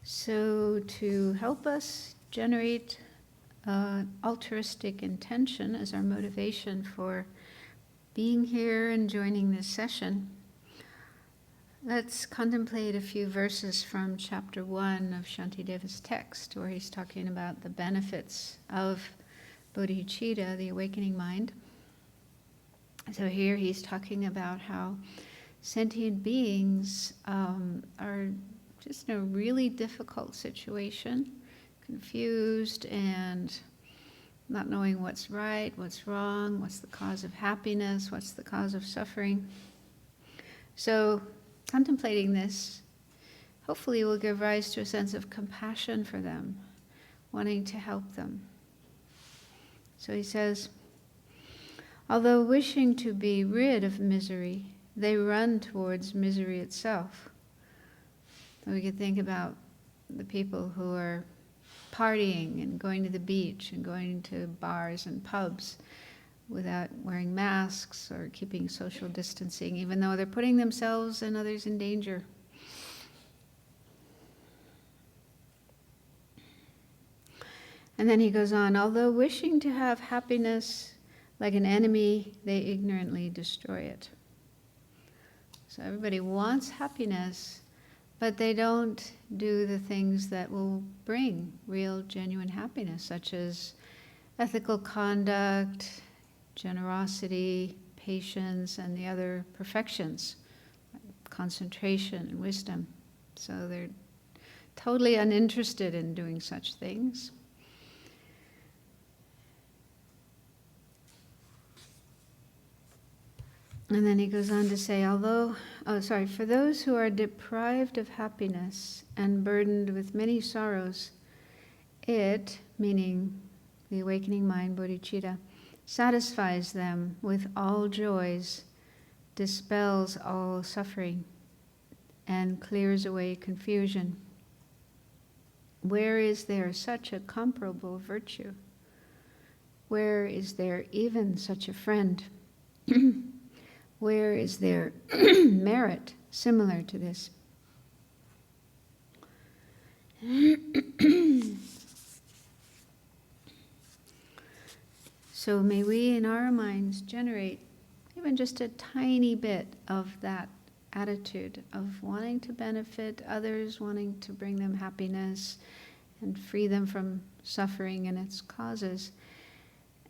So to help us generate altruistic intention as our motivation for being here and joining this session, let's contemplate a few verses from chapter 1 of Shantideva's text, where he's talking about the benefits of bodhichitta, the awakening mind. So here he's talking about how sentient beings are just in a really difficult situation, confused and not knowing what's right, what's wrong, what's the cause of happiness, what's the cause of suffering. So contemplating this hopefully will give rise to a sense of compassion for them, wanting to help them. So he says, although wishing to be rid of misery, they run towards misery itself. So we could think about the people who are partying and going to the beach and going to bars and pubs without wearing masks or keeping social distancing, even though they're putting themselves and others in danger. And then he goes on, although wishing to have happiness like an enemy, they ignorantly destroy it. So everybody wants happiness, but they don't do the things that will bring real, genuine happiness, such as ethical conduct, generosity, patience, and the other perfections, like concentration and wisdom. So they're totally uninterested in doing such things. And then he goes on to say, for those who are deprived of happiness and burdened with many sorrows, it, meaning the awakening mind, bodhicitta, satisfies them with all joys, dispels all suffering, and clears away confusion. Where is there such a comparable virtue? Where is there even such a friend? Where is there merit similar to this? So may we in our minds generate even just a tiny bit of that attitude of wanting to benefit others, wanting to bring them happiness and free them from suffering and its causes.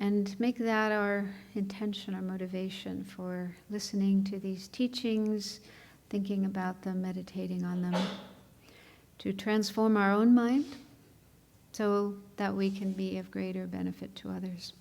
And make that our intention, our motivation for listening to these teachings, thinking about them, meditating on them, to transform our own mind so that we can be of greater benefit to others.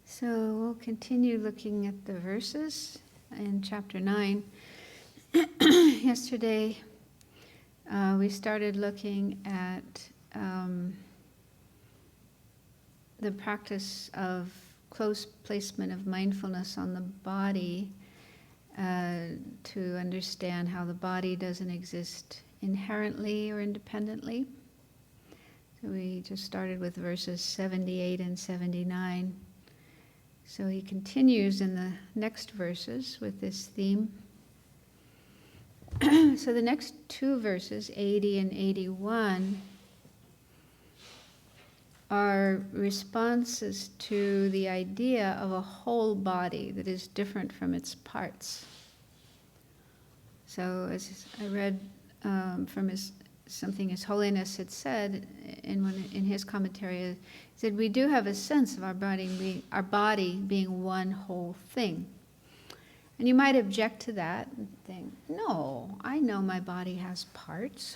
So we'll continue looking at the verses in chapter 9. Yesterday we started looking at the practice of close placement of mindfulness on the body to understand how the body doesn't exist inherently or independently. So we just started with verses 78 and 79. So he continues in the next verses with this theme. So the next two verses, 80 and 81, are responses to the idea of a whole body that is different from its parts. So as I read from something His Holiness had said in his commentary, he said, we do have a sense of our body being one whole thing. And you might object to that and think, no, I know my body has parts.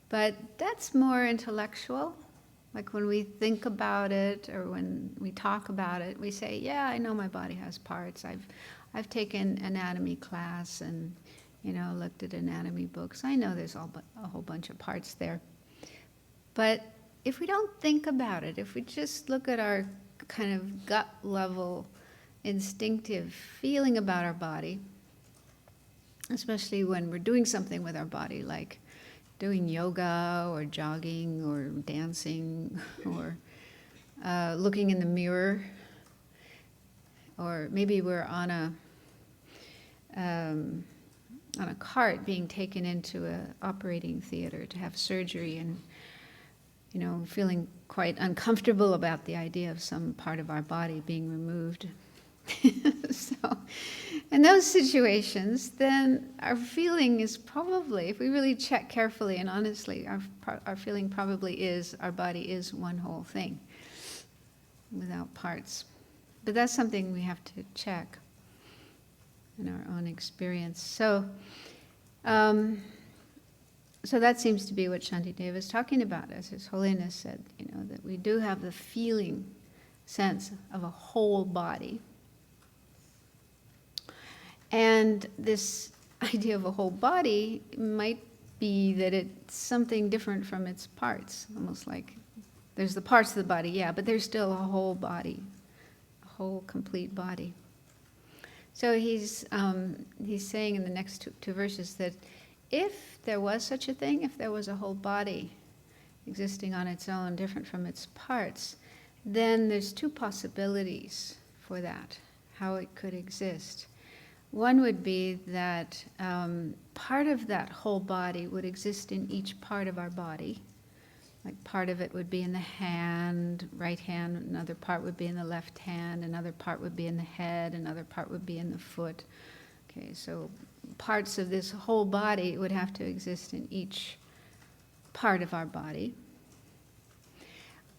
But that's more intellectual. Like when we think about it or when we talk about it, we say, yeah, I know my body has parts. I've taken anatomy class and looked at anatomy books. I know there's a whole bunch of parts there. But if we don't think about it, if we just look at our kind of gut level instinctive feeling about our body, especially when we're doing something with our body, like doing yoga or jogging or dancing or looking in the mirror, or maybe we're on a cart being taken into an operating theater to have surgery, and feeling quite uncomfortable about the idea of some part of our body being removed. So, in those situations, then our feeling is probably, if we really check carefully and honestly, our feeling probably is our body is one whole thing, without parts. But that's something we have to check in our own experience. So that seems to be what Shantideva is talking about, as His Holiness said, that we do have the feeling sense of a whole body. And this idea of a whole body might be that it's something different from its parts, almost like there's the parts of the body, yeah, but there's still a whole body, a whole complete body. So he's saying in the next two verses that if there was such a thing, if there was a whole body existing on its own, different from its parts, then there's two possibilities for that, how it could exist. One would be that part of that whole body would exist in each part of our body. Like part of it would be in the hand, right hand, another part would be in the left hand, another part would be in the head, another part would be in the foot. Okay, so parts of this whole body would have to exist in each part of our body.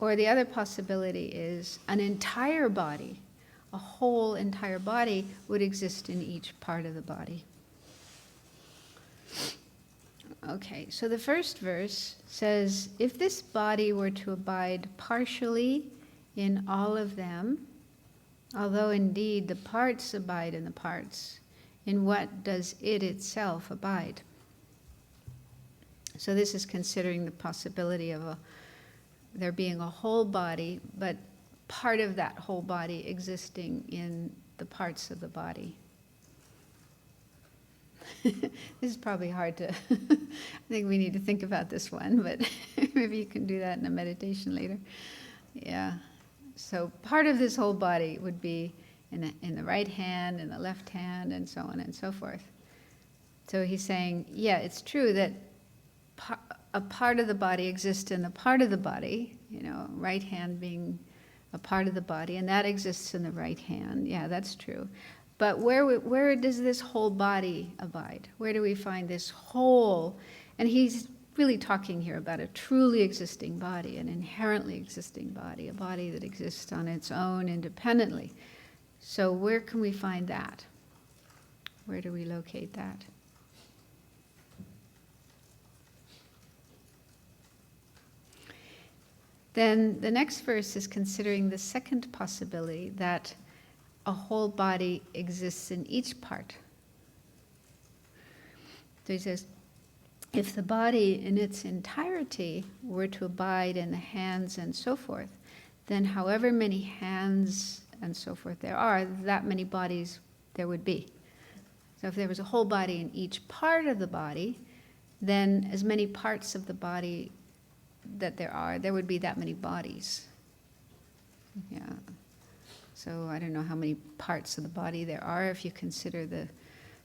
Or the other possibility is an entire body, a whole entire body would exist in each part of the body. Okay, so the first verse says, if this body were to abide partially in all of them, although indeed the parts abide in the parts, in what does it itself abide? So this is considering the possibility of there being a whole body, but part of that whole body existing in the parts of the body. This is probably hard to, I think we need to think about this one, but maybe you can do that in a meditation later. Yeah. So part of this whole body would be in the right hand, in the left hand, and so on and so forth. So he's saying, yeah, it's true that a part of the body exists in the part of the body, right hand being a part of the body, and that exists in the right hand. Yeah, that's true. But where does this whole body abide? Where do we find this whole? And he's really talking here about a truly existing body, an inherently existing body, a body that exists on its own independently. So where can we find that? Where do we locate that? Then the next verse is considering the second possibility, that a whole body exists in each part. So he says, if the body in its entirety were to abide in the hands and so forth, then however many hands and so forth there are, that many bodies there would be. So if there was a whole body in each part of the body, then as many parts of the body that there would be that many bodies. Yeah. So I don't know how many parts of the body there are. If you consider the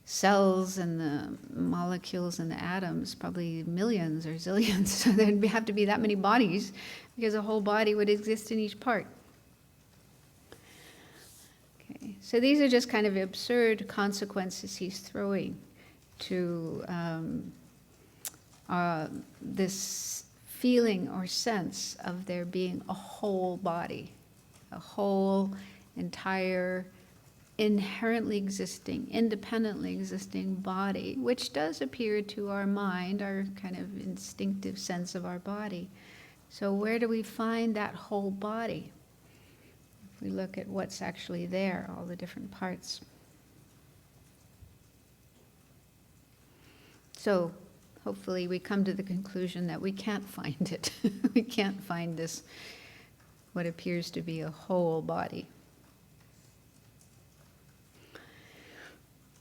cells and the molecules and the atoms, probably millions or zillions. So there'd have to be that many bodies, because a whole body would exist in each part. Okay. So these are just kind of absurd consequences he's throwing to this feeling or sense of there being a whole body, a whole, entire, inherently existing, independently existing body, which does appear to our mind, our kind of instinctive sense of our body. So where do we find that whole body? If we look at what's actually there, all the different parts. So hopefully we come to the conclusion that we can't find it. We can't find this, what appears to be a whole body.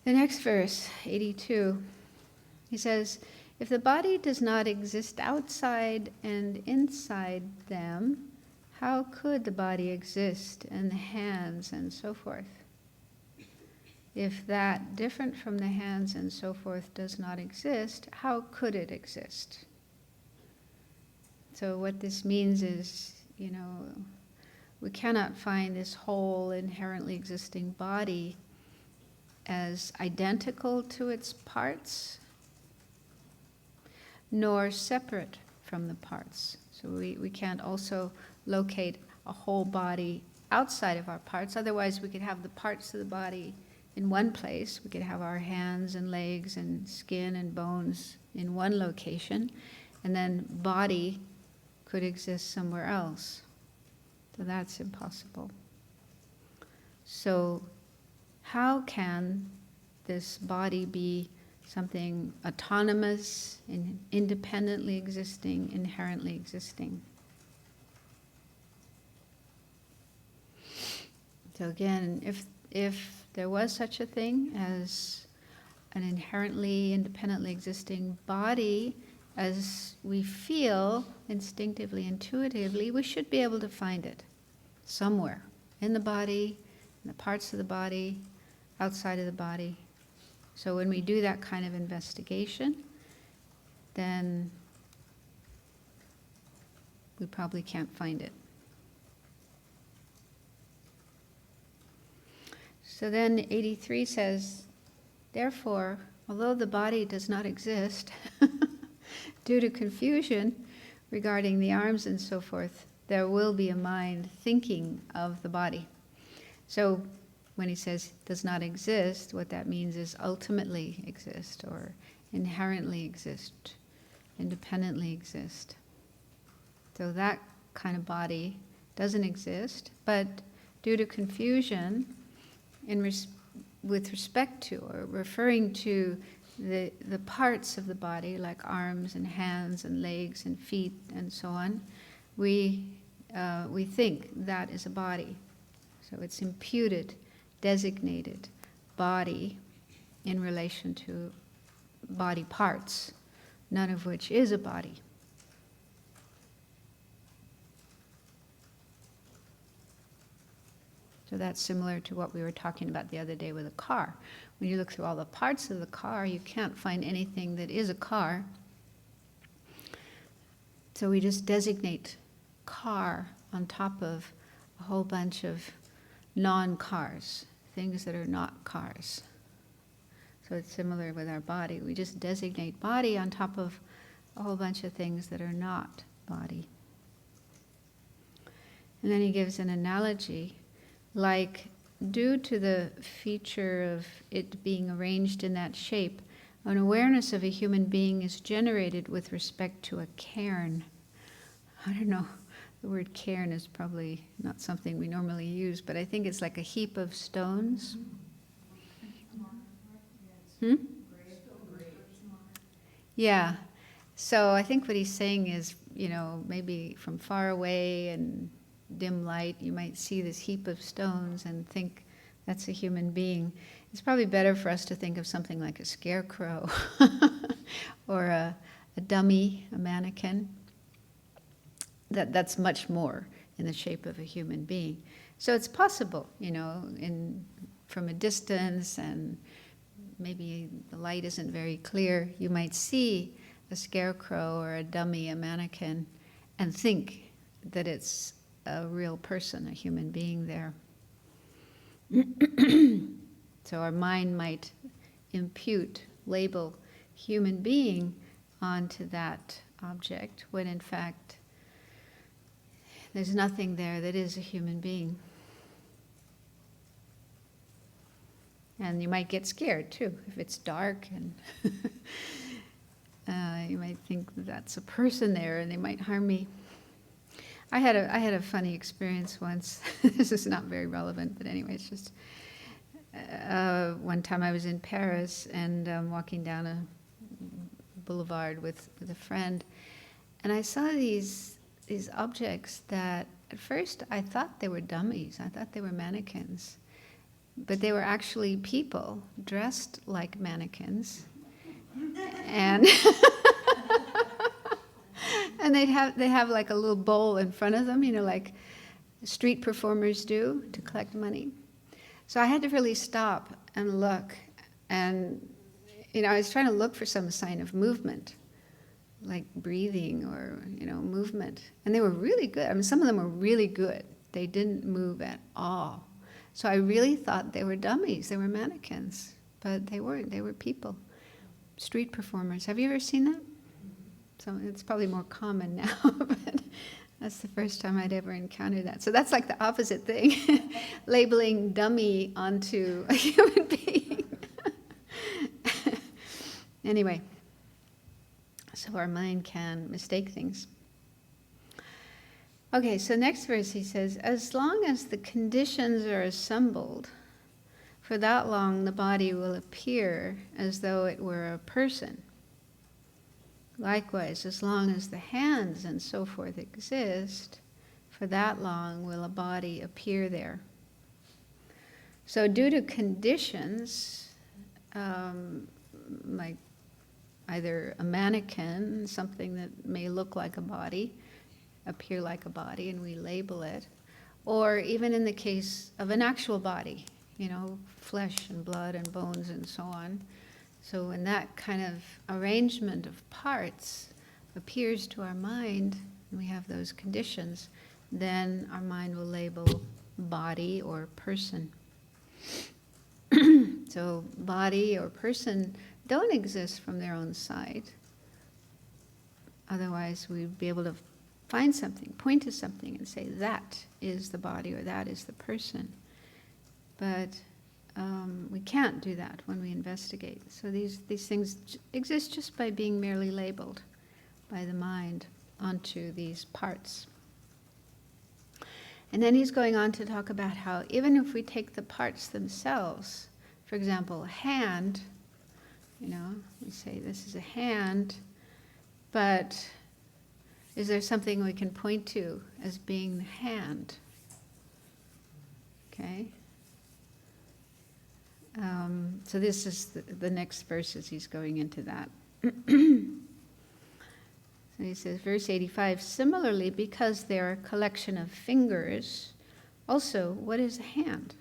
The next verse, 82, he says, if the body does not exist outside and inside them, how could the body exist and the hands and so forth? If that different from the hands and so forth does not exist, how could it exist? So what this means is, we cannot find this whole inherently existing body as identical to its parts, nor separate from the parts. So we can't also locate a whole body outside of our parts. Otherwise, we could have the parts of the body in one place. We could have our hands and legs and skin and bones in one location, and then body could exist somewhere else. So that's impossible. So how can this body be something autonomous, independently existing, inherently existing? So again, if there was such a thing as an inherently, independently existing body, as we feel instinctively, intuitively, we should be able to find it somewhere in the body, in the parts of the body, outside of the body. So when we do that kind of investigation, then we probably can't find it. So then 83 says, therefore, although the body does not exist, due to confusion regarding the arms and so forth, there will be a mind thinking of the body. So when he says does not exist, what that means is ultimately exist, or inherently exist, independently exist. So that kind of body doesn't exist, but due to confusion with respect to or referring to the parts of the body, like arms and hands and legs and feet and so on, we think that is a body. So it's imputed, designated body in relation to body parts, none of which is a body. So that's similar to what we were talking about the other day with a car. When you look through all the parts of the car, you can't find anything that is a car. So we just designate car on top of a whole bunch of non-cars, things that are not cars. So it's similar with our body. We just designate body on top of a whole bunch of things that are not body. And then he gives an analogy, like due to the feature of it being arranged in that shape, an awareness of a human being is generated with respect to a cairn. I don't know, the word cairn is probably not something we normally use, but I think it's like a heap of stones. Yeah. So I think what he's saying is, maybe from far away and dim light, you might see this heap of stones and think that's a human being. It's probably better for us to think of something like a scarecrow or a dummy, a mannequin. That's much more in the shape of a human being. So it's possible, from a distance, and maybe the light isn't very clear, you might see a scarecrow or a dummy, a mannequin, and think that it's a real person, a human being there. So our mind might impute, label human being onto that object, when in fact there's nothing there that is a human being. And you might get scared too, if it's dark, and you might think that's a person there and they might harm me. I had a funny experience once. This is not very relevant, but anyway, it's just one time I was in Paris and walking down a boulevard with a friend, and I saw these objects that at first I thought they were dummies. I thought they were mannequins. but they were actually people dressed like mannequins. And and they have like a little bowl in front of them, like street performers do to collect money. So I had to really stop and look, and I was trying to look for some sign of movement, like breathing or movement, and they were really good. I mean, some of them were really good. They didn't move at all. So I really thought they were dummies. They were mannequins, but they weren't. They were people, street performers. Have you ever seen that? So it's probably more common now, but that's the first time I'd ever encountered that. So that's like the opposite thing, labeling dummy onto a human being. Anyway, so our mind can mistake things. Okay, so next verse he says, as long as the conditions are assembled, for that long the body will appear as though it were a person. Likewise, as long as the hands and so forth exist, for that long will a body appear there. So due to conditions, like either a mannequin, something that may look like a body, appear like a body, and we label it, or even in the case of an actual body, flesh and blood and bones and so on. So when that kind of arrangement of parts appears to our mind, and we have those conditions, then our mind will label body or person. So body or person don't exist from their own side. Otherwise we'd be able to find something, point to something and say that is the body or that is the person. But we can't do that when we investigate. So these things exist just by being merely labeled by the mind onto these parts. And then he's going on to talk about how even if we take the parts themselves, for example, a hand, we say this is a hand, but is there something we can point to as being the hand? Okay? So this is the next verses, he's going into that. So he says, verse 85, similarly, because they're a collection of fingers, also, what is a hand?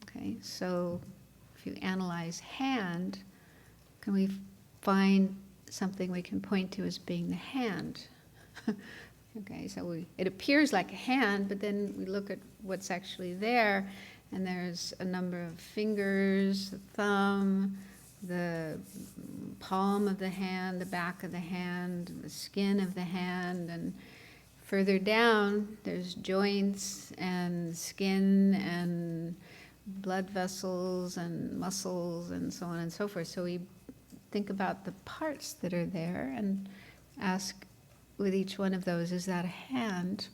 Okay, so if you analyze hand, can we find something we can point to as being the hand? Okay, so it appears like a hand, but then we look at what's actually there, and there's a number of fingers, the thumb, the palm of the hand, the back of the hand, the skin of the hand, and further down there's joints and skin and blood vessels and muscles and so on and so forth. So we think about the parts that are there and ask with each one of those, is that a hand?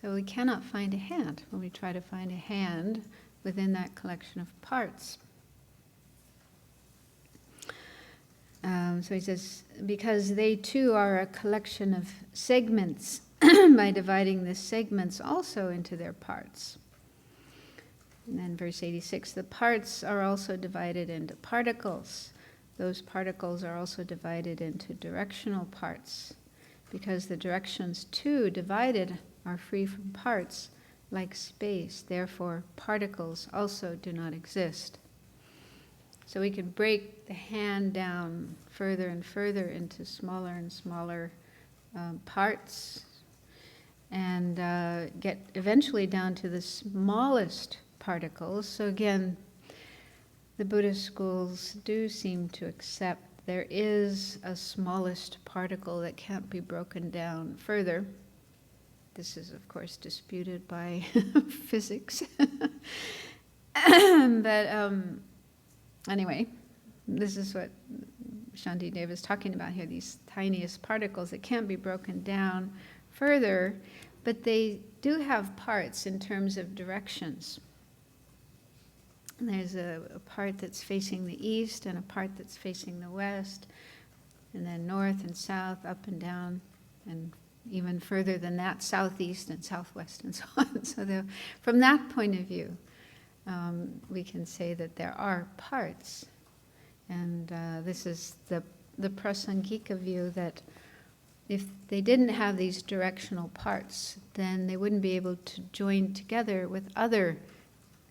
So we cannot find a hand when we try to find a hand within that collection of parts. So he says, because they too are a collection of segments, by dividing the segments also into their parts. And then verse 86, the parts are also divided into particles. Those particles are also divided into directional parts, because the directions too divided are free from parts, like space. Therefore, particles also do not exist. So we can break the hand down further and further into smaller and smaller parts, and get eventually down to the smallest particles. So again, the Buddhist schools do seem to accept there is a smallest particle that can't be broken down further. This is, of course, disputed by physics. But anyway, this is what Shantideva is talking about here, these tiniest particles that can't be broken down further, but they do have parts in terms of directions. And there's a part that's facing the east and a part that's facing the west, and then north and south, up and down, and even further than that, southeast and southwest and so on. So from that point of view, we can say that there are parts. And this is the Prasangika view, that if they didn't have these directional parts, then they wouldn't be able to join together with other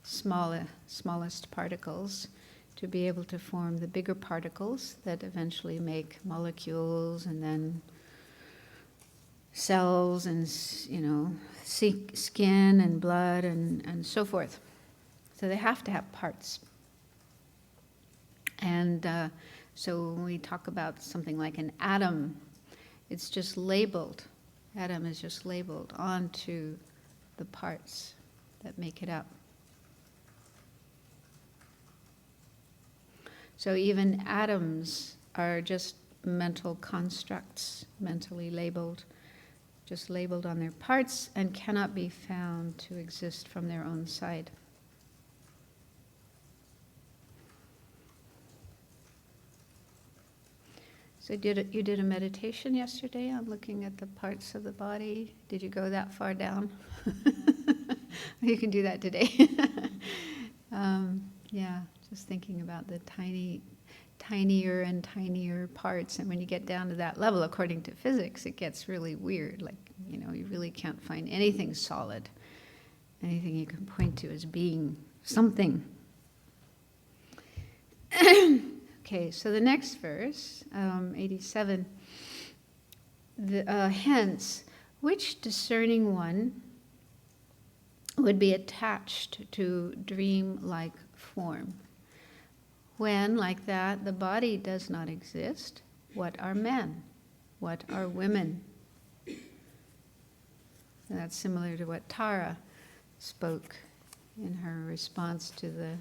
smallest particles to be able to form the bigger particles that eventually make molecules and then cells and, skin and blood and so forth. So they have to have parts. And so when we talk about something like an atom, it's just labeled. Atom is just labeled onto the parts that make it up. So even atoms are just mental constructs, mentally labeled, just labeled on their parts, and cannot be found to exist from their own side. So you did a meditation yesterday on looking at the parts of the body. Did you go that far down? You can do that today. Yeah, just thinking about the tinier and tinier parts. And when you get down to that level, according to physics, it gets really weird. Like, you really can't find anything solid, anything you can point to as being something. Okay, so the next verse, 87, hence, which discerning one would be attached to dream-like form? When, like that, the body does not exist, what are men? What are women? And that's similar to what Tara spoke in her response to the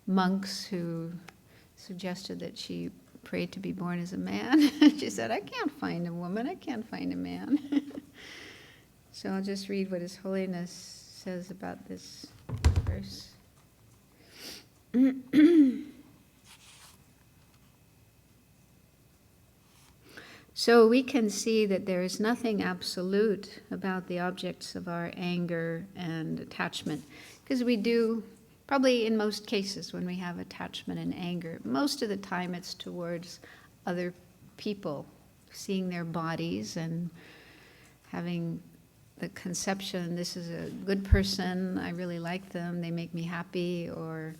monks who suggested that she prayed to be born as a man. She said, I can't find a woman, I can't find a man. So I'll just read what His Holiness says about this verse. So we can see that there is nothing absolute about the objects of our anger and attachment, because we do, probably in most cases when we have attachment and anger, most of the time it's towards other people, seeing their bodies and having the conception, this is a good person, I really like them, they make me happy, or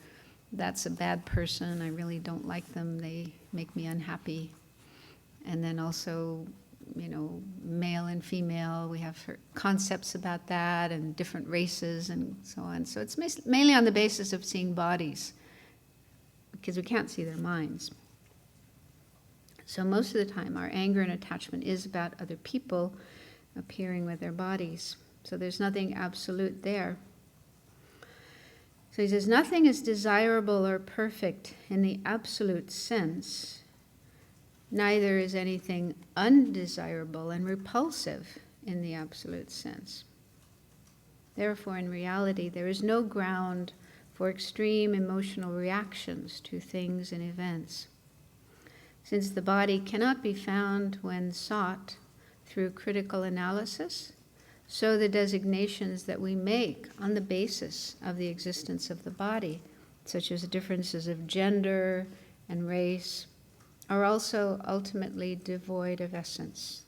that's a bad person, I really don't like them, they make me unhappy. And then also, male and female, we have concepts about that, and different races and so on. So it's mainly on the basis of seeing bodies, because we can't see their minds. So most of the time, our anger and attachment is about other people appearing with their bodies. So there's nothing absolute there. So he says, nothing is desirable or perfect in the absolute sense. Neither is anything undesirable and repulsive in the absolute sense. Therefore, in reality, there is no ground for extreme emotional reactions to things and events. Since the body cannot be found when sought through critical analysis, so the designations that we make on the basis of the existence of the body, such as differences of gender and race, are also ultimately devoid of essence.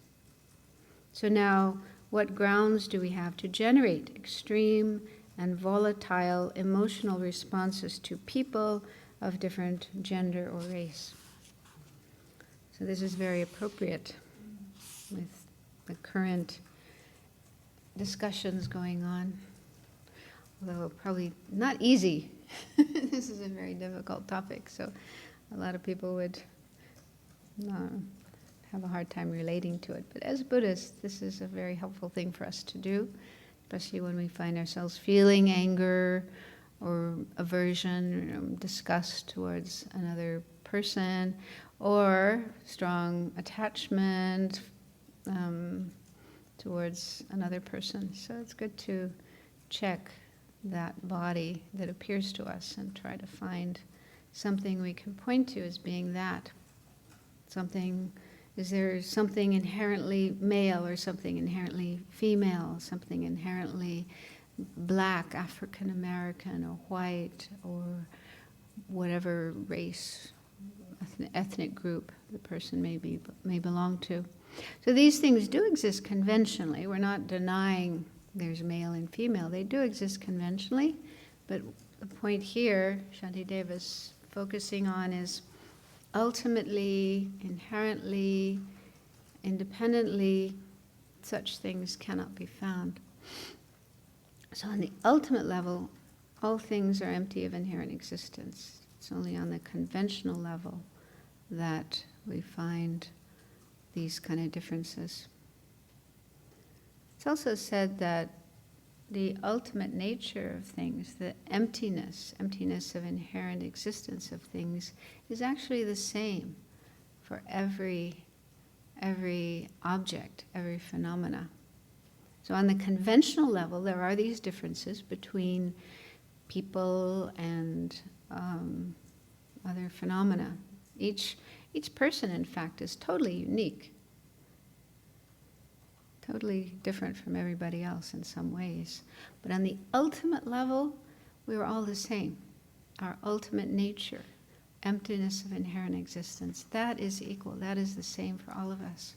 So now, what grounds do we have to generate extreme and volatile emotional responses to people of different gender or race? So this is very appropriate with the current discussions going on, although probably not easy. This is a very difficult topic, so a lot of people would have a hard time relating to it. But as Buddhists, this is a very helpful thing for us to do, especially when we find ourselves feeling anger or aversion, disgust towards another person, or strong attachment towards another person. So it's good to check that body that appears to us and try to find something we can point to as being that. Something Is there something inherently male or something inherently female, something inherently black, African American, or white, or whatever race, ethnic group the person may belong to? So these things do exist conventionally. We're not denying there's male and female. They do exist conventionally, but the point here, Shantideva's focusing on, is ultimately, inherently, independently, such things cannot be found. So on the ultimate level, all things are empty of inherent existence. It's only on the conventional level that we find these kind of differences. It's also said that the ultimate nature of things, the emptiness of inherent existence of things, is actually the same for every object, every phenomena. So on the conventional level, there are these differences between people and other phenomena. Each person, in fact, is totally unique, totally different from everybody else in some ways. But on the ultimate level, we are all the same. Our ultimate nature, emptiness of inherent existence, that is equal. That is the same for all of us.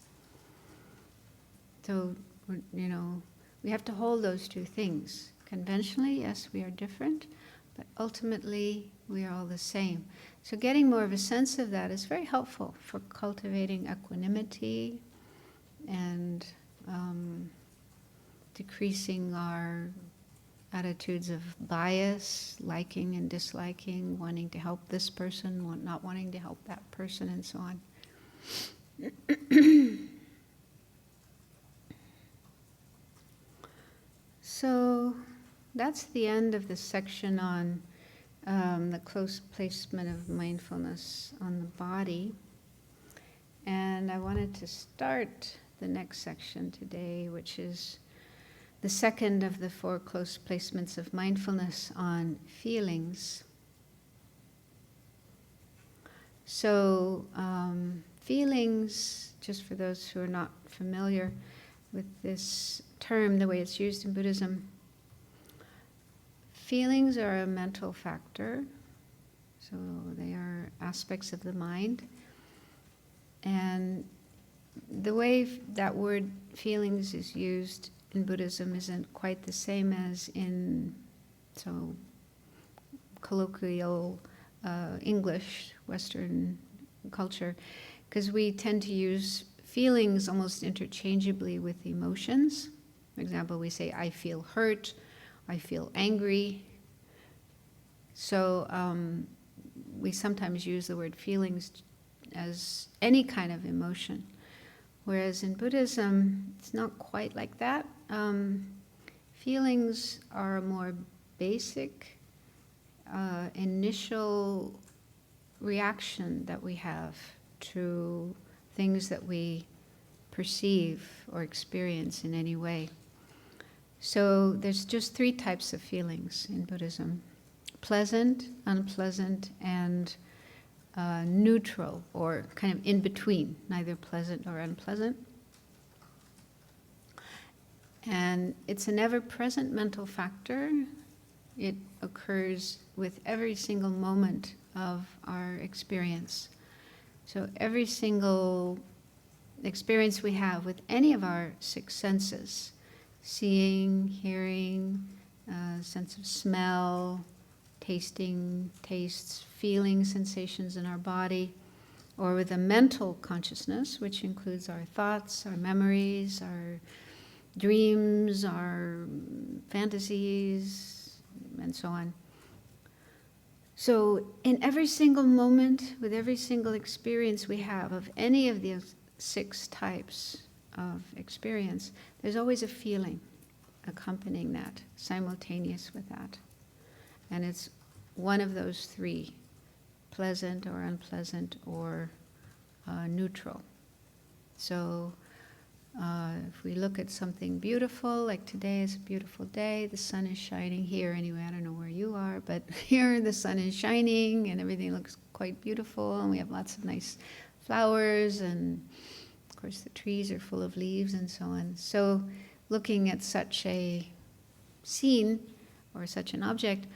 So, we have to hold those two things. Conventionally, yes, we are different, but ultimately, we are all the same. So getting more of a sense of that is very helpful for cultivating equanimity and decreasing our attitudes of bias, liking and disliking, wanting to help this person, not wanting to help that person, and so on. So that's the end of the section on the close placement of mindfulness on the body. And I wanted to start the next section today, which is the second of the 4 close placements of mindfulness on feelings. So feelings, just for those who are not familiar with this term, the way it's used in Buddhism, feelings are a mental factor, so they are aspects of the mind. And the way that word feelings is used in Buddhism isn't quite the same as in colloquial English, Western culture, because we tend to use feelings almost interchangeably with emotions. For example, we say, I feel hurt, I feel angry. So we sometimes use the word feelings as any kind of emotion. Whereas in Buddhism, it's not quite like that. Feelings are a more basic, initial reaction that we have to things that we perceive or experience in any way. So there's just 3 types of feelings in Buddhism: pleasant, unpleasant, and neutral, or kind of in between, neither pleasant or unpleasant. And it's an ever-present mental factor. It occurs with every single moment of our experience. So every single experience we have with any of our 6 senses, seeing, hearing, sense of smell, tasting, tastes, feeling sensations in our body, or with a mental consciousness, which includes our thoughts, our memories, our dreams, our fantasies, and so on. So in every single moment, with every single experience we have of any of these 6 types of experience, there's always a feeling accompanying that, simultaneous with that. And it's one of those 3, pleasant or unpleasant or neutral. So if we look at something beautiful, like today is a beautiful day, the sun is shining here anyway, I don't know where you are, but here the sun is shining and everything looks quite beautiful, and we have lots of nice flowers and course, the trees are full of leaves and so on. So looking at such a scene or such an object,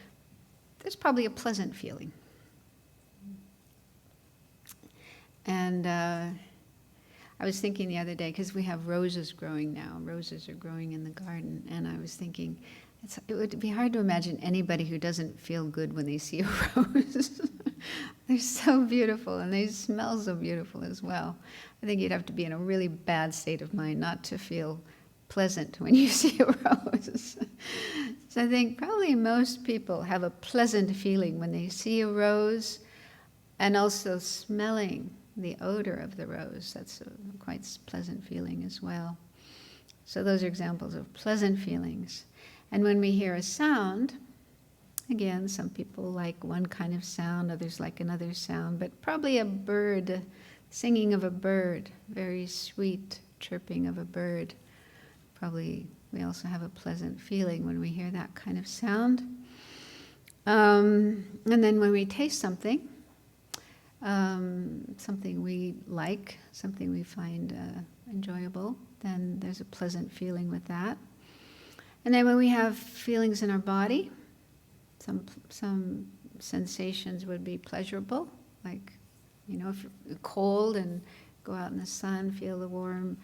there's probably a pleasant feeling. And I was thinking the other day, because we have roses growing now. Roses are growing in the garden. And I was thinking, it would be hard to imagine anybody who doesn't feel good when they see a rose. They're so beautiful, and they smell so beautiful as well. I think you'd have to be in a really bad state of mind not to feel pleasant when you see a rose. So I think probably most people have a pleasant feeling when they see a rose, and also smelling the odor of the rose. That's a quite pleasant feeling as well. So those are examples of pleasant feelings. And when we hear a sound, again, some people like one kind of sound, others like another sound, but probably a bird, singing of a bird, very sweet chirping of a bird. Probably we also have a pleasant feeling when we hear that kind of sound. And then when we taste something, something we like, something we find enjoyable, then there's a pleasant feeling with that. And then when we have feelings in our body, some sensations would be pleasurable, like, if you're cold and go out in the sun, feel the warm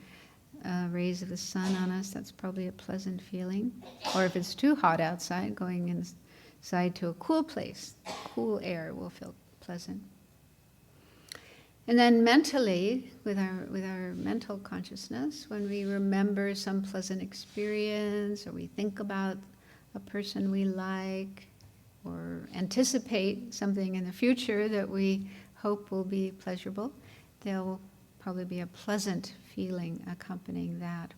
rays of the sun on us, that's probably a pleasant feeling. Or if it's too hot outside, going inside to a cool place, cool air will feel pleasant. And then mentally, with our mental consciousness, when we remember some pleasant experience, or we think about a person we like, or anticipate something in the future that we hope will be pleasurable, there will probably be a pleasant feeling accompanying that.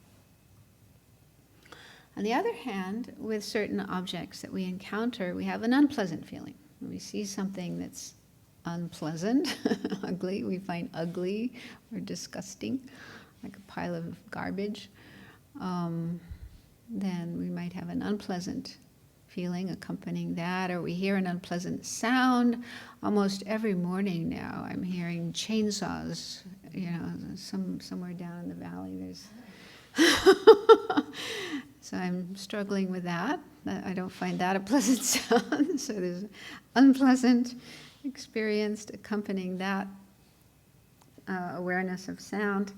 On the other hand, with certain objects that we encounter, we have an unpleasant feeling. When we see something that's unpleasant, ugly, we find ugly or disgusting, like a pile of garbage, then we might have an unpleasant feeling accompanying that, or we hear an unpleasant sound. Almost every morning now I'm hearing chainsaws, somewhere down in the valley there's so I'm struggling with that. I don't find that a pleasant sound. So there's unpleasant experienced accompanying that awareness of sound.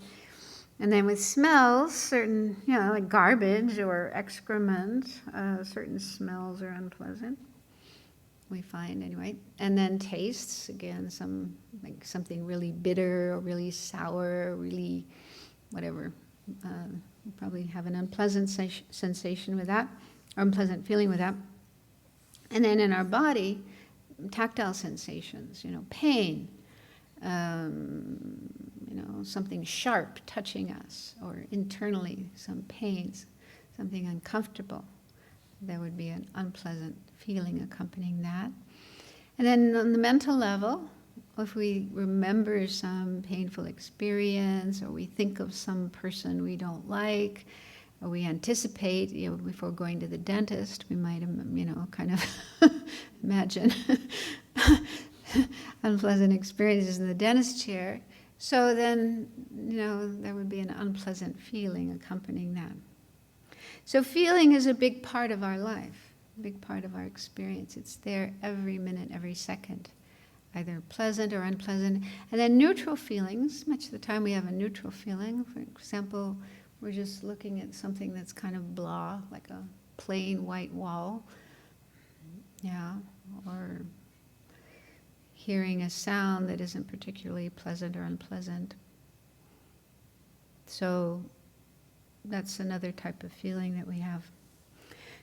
And then with smells, certain, like garbage or excrement, certain smells are unpleasant, we find anyway. And then tastes, again, something really bitter or really sour, or really whatever. We probably have an unpleasant sensation with that, or unpleasant feeling with that. And then in our body, tactile sensations, pain, something sharp touching us, or internally some pains, something uncomfortable. There would be an unpleasant feeling accompanying that. And then on the mental level, if we remember some painful experience, or we think of some person we don't like, or we anticipate, before going to the dentist, we might, kind of imagine unpleasant experiences in the dentist chair. So then, there would be an unpleasant feeling accompanying that. So feeling is a big part of our life, a big part of our experience. It's there every minute, every second, either pleasant or unpleasant. And then neutral feelings, much of the time we have a neutral feeling. For example, we're just looking at something that's kind of blah, like a plain white wall. Or hearing a sound that isn't particularly pleasant or unpleasant. So that's another type of feeling that we have.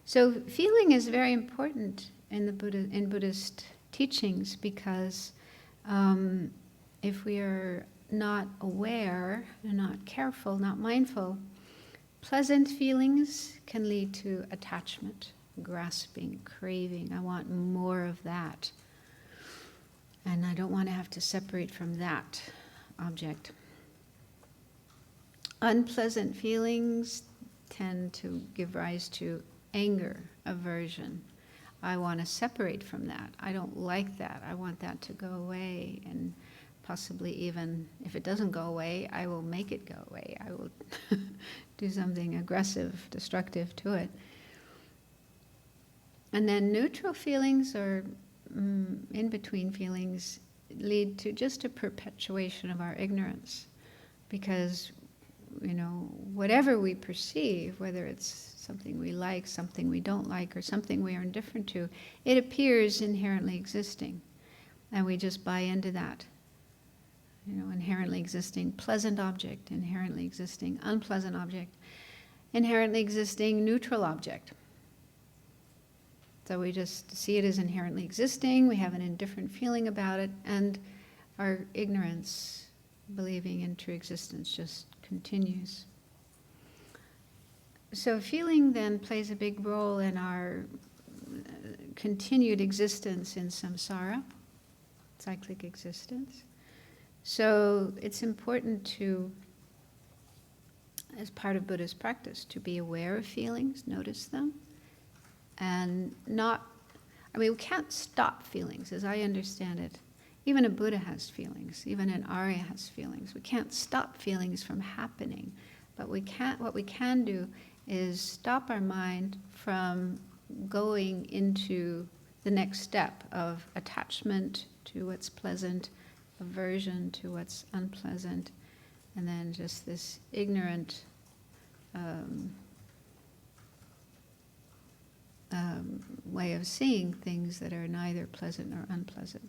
So feeling is very important in Buddhist teachings, because if we are not aware and not careful, not mindful, pleasant feelings can lead to attachment, grasping, craving. I want more of that. And I don't want to have to separate from that object. Unpleasant feelings tend to give rise to anger, aversion. I want to separate from that. I don't like that. I want that to go away. And possibly even, if it doesn't go away, I will make it go away. I will do something aggressive, destructive to it. And then neutral feelings, or in-between feelings, lead to just a perpetuation of our ignorance. Because, whatever we perceive, whether it's something we like, something we don't like, or something we are indifferent to, it appears inherently existing. And we just buy into that. Inherently existing pleasant object, inherently existing unpleasant object, inherently existing neutral object. So we just see it as inherently existing, we have an indifferent feeling about it, and our ignorance, believing in true existence, just continues. So feeling then plays a big role in our continued existence in samsara, cyclic existence. So it's important to, as part of Buddhist practice, to be aware of feelings, notice them, and we can't stop feelings, as I understand it. Even a Buddha has feelings, even an Arya has feelings. We can't stop feelings from happening, but what we can do is stop our mind from going into the next step of attachment to what's pleasant, aversion to what's unpleasant, and then just this ignorant way of seeing things that are neither pleasant nor unpleasant.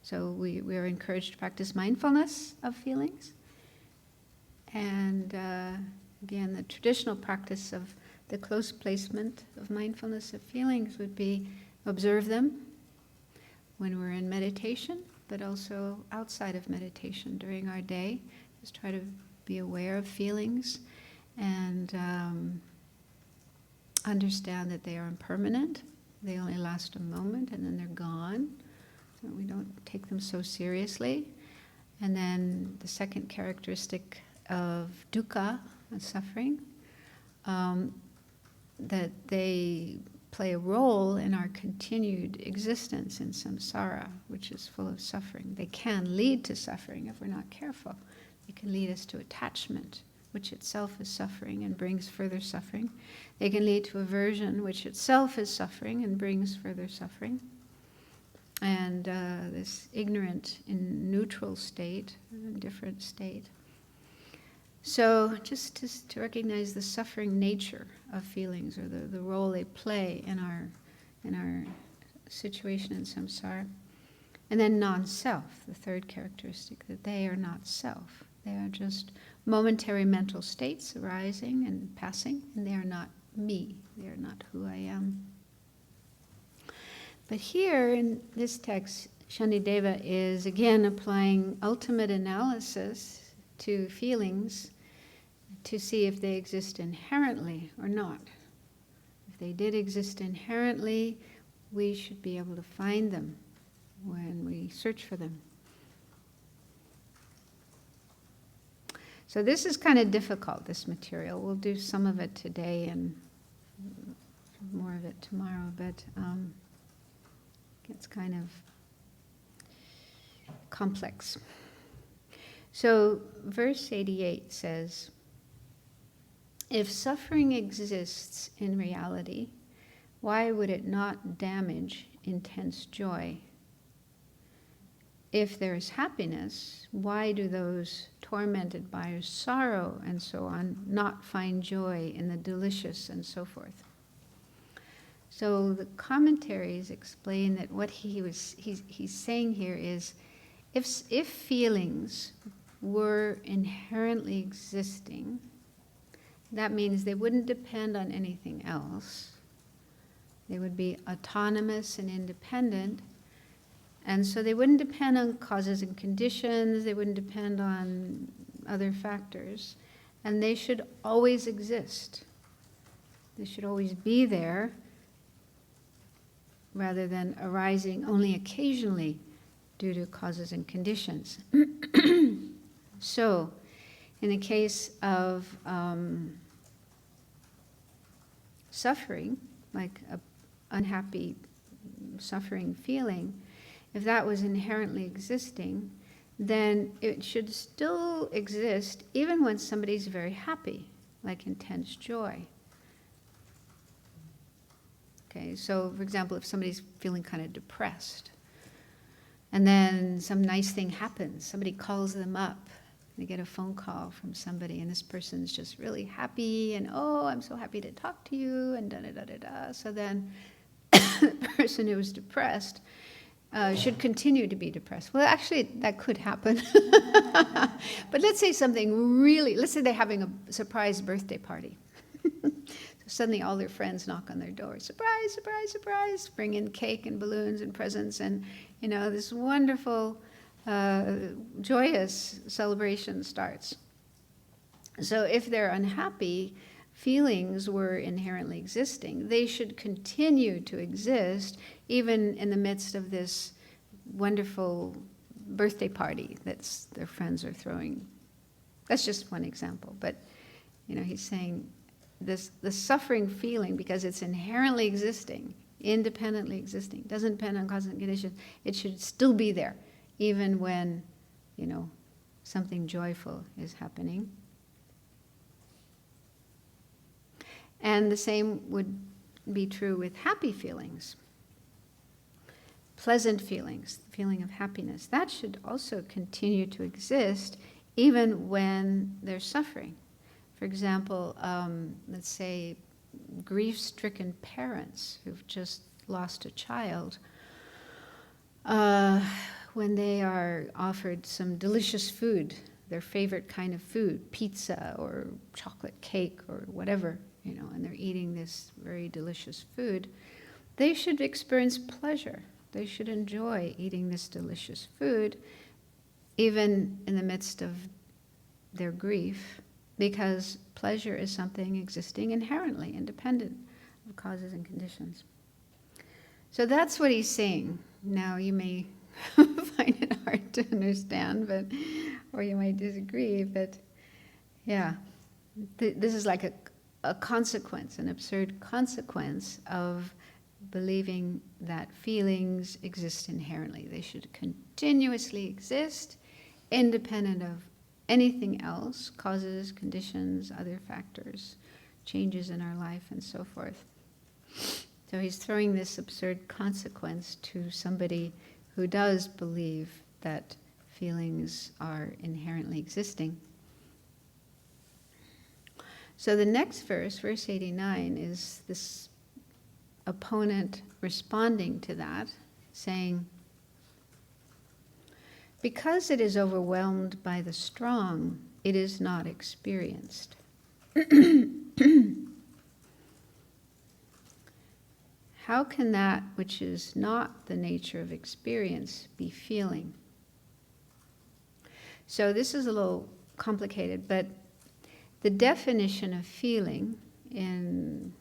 So we are encouraged to practice mindfulness of feelings. And again, the traditional practice of the close placement of mindfulness of feelings would be observe them when we're in meditation, but also outside of meditation during our day. Just try to be aware of feelings and understand that they are impermanent. They only last a moment and then they're gone. So we don't take them so seriously. And then the second characteristic of dukkha, suffering, that they play a role in our continued existence in samsara, which is full of suffering. They can lead to suffering if we're not careful. They can lead us to attachment, which itself is suffering and brings further suffering. They can lead to aversion, which itself is suffering and brings further suffering. And this ignorant in neutral state, indifferent state. So just to recognize the suffering nature of feelings, or the role they play in our situation in samsara. And then non-self, the third characteristic, that they are not self. They are just momentary mental states arising and passing, and they are not me. They are not who I am. But here in this text, Shantideva is again applying ultimate analysis to feelings to see if they exist inherently or not. If they did exist inherently, we should be able to find them when we search for them. So this is kind of difficult, this material. We'll do some of it today and more of it tomorrow, but it's kind of complex. So verse 88 says, if suffering exists in reality, why would it not damage intense joy? If there is happiness, why do those tormented by sorrow and so on not find joy in the delicious and so forth? So the commentaries explain that what he's saying here is, if feelings were inherently existing, that means they wouldn't depend on anything else. They would be autonomous and independent, and so they wouldn't depend on causes and conditions, they wouldn't depend on other factors, and they should always exist. They should always be there, rather than arising only occasionally due to causes and conditions. So, in the case of suffering, like an unhappy suffering feeling, if that was inherently existing, then it should still exist even when somebody's very happy, like intense joy. Okay, so for example, if somebody's feeling kind of depressed, and then some nice thing happens, somebody calls them up, they get a phone call from somebody, and this person's just really happy, and oh, I'm so happy to talk to you, and da-da-da-da-da. So then the person who was depressed should continue to be depressed. Well, actually, that could happen. But let's say something really, let's say they're having a surprise birthday party. So suddenly all their friends knock on their door. Surprise, surprise, surprise. Bring in cake and balloons and presents and, this wonderful, joyous celebration starts. So if they're unhappy, feelings were inherently existing. They should continue to exist even in the midst of this wonderful birthday party that their friends are throwing. That's just one example. But, he's saying the suffering feeling, because it's inherently existing, independently existing, doesn't depend on cause and condition, it should still be there, even when, something joyful is happening. And the same would be true with happy feelings. Pleasant feelings, the feeling of happiness, that should also continue to exist even when there's suffering. For example, let's say grief-stricken parents who've just lost a child, when they are offered some delicious food, their favorite kind of food, pizza or chocolate cake or whatever, and they're eating this very delicious food, they should experience pleasure. They should enjoy eating this delicious food, even in the midst of their grief, because pleasure is something existing inherently, independent of causes and conditions. So that's what he's saying. Now you may find it hard to understand, or you might disagree, but yeah, this is like a consequence, an absurd consequence of believing that feelings exist inherently. They should continuously exist, independent of anything else, causes, conditions, other factors, changes in our life, and so forth. So he's throwing this absurd consequence to somebody who does believe that feelings are inherently existing. So the next verse, verse 89, is this opponent responding to that, saying, because it is overwhelmed by the strong, it is not experienced. How can that which is not the nature of experience be feeling? So this is a little complicated, but the definition of feeling in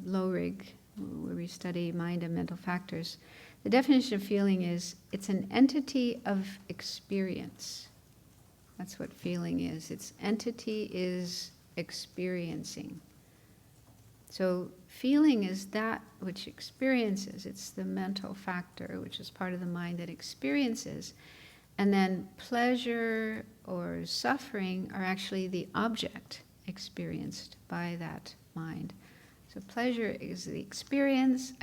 Lorig, where we study mind and mental factors, the definition of feeling is it's an entity of experience. That's what feeling is. Its entity is experiencing. So feeling is that which experiences. It's the mental factor, which is part of the mind that experiences. And then pleasure or suffering are actually the object experienced by that mind. So pleasure is the experience,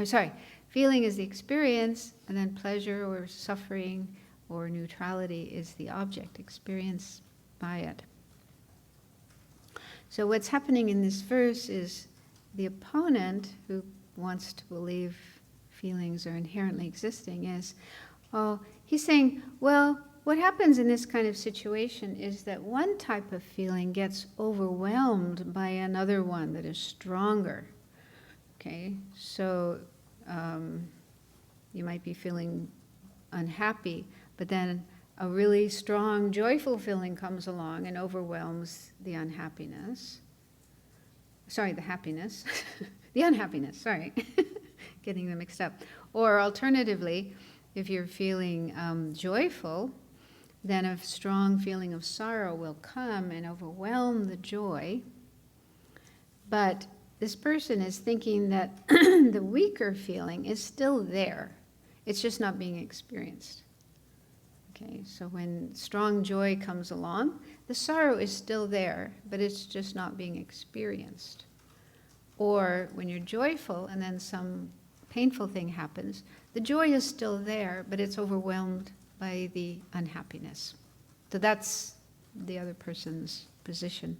feeling is the experience, and then pleasure or suffering or neutrality is the object experienced by it. So what's happening in this verse is the opponent, who wants to believe feelings are inherently existing, he's saying, well, what happens in this kind of situation is that one type of feeling gets overwhelmed by another one that is stronger. Okay, so you might be feeling unhappy, but then a really strong, joyful feeling comes along and overwhelms the unhappiness. The happiness. The unhappiness, getting them mixed up. Or alternatively, if you're feeling joyful, then a strong feeling of sorrow will come and overwhelm the joy. But this person is thinking that the weaker feeling is still there. It's just not being experienced. Okay, so when strong joy comes along, the sorrow is still there, but it's just not being experienced. Or when you're joyful and then some painful thing happens, the joy is still there, but it's overwhelmed by the unhappiness. So that's the other person's position.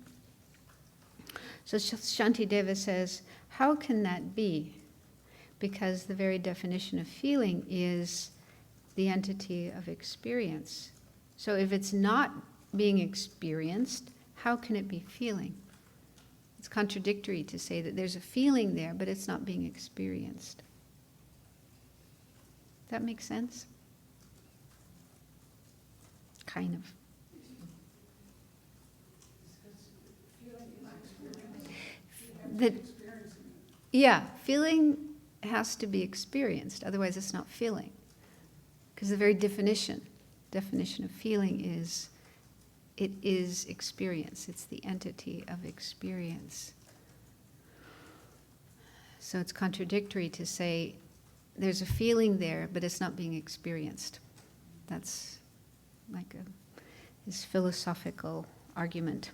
So Shantideva says, how can that be? Because the very definition of feeling is the entity of experience. So if it's not being experienced, how can it be feeling? It's contradictory to say that there's a feeling there, but it's not being experienced. That makes sense? Kind of. Feeling has to be experienced, otherwise it's not feeling. Because the very definition of feeling is, it is experience. It's the entity of experience. So it's contradictory to say there's a feeling there, but it's not being experienced. That's like this philosophical argument.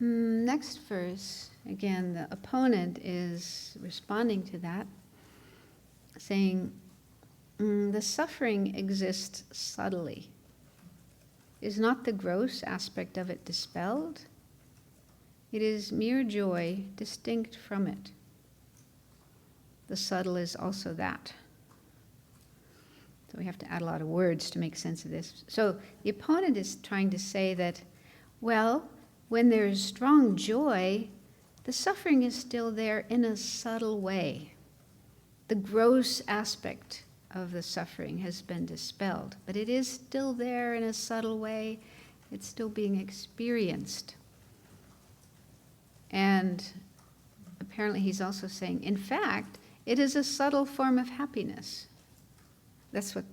Next verse, again, the opponent is responding to that, saying, the suffering exists subtly. Is not the gross aspect of it dispelled? It is mere joy distinct from it. The subtle is also that. So we have to add a lot of words to make sense of this. So the opponent is trying to say that, well, when there's strong joy, the suffering is still there in a subtle way. The gross aspect of the suffering has been dispelled, but it is still there in a subtle way. It's still being experienced. And apparently he's also saying, in fact, it is a subtle form of happiness. That's what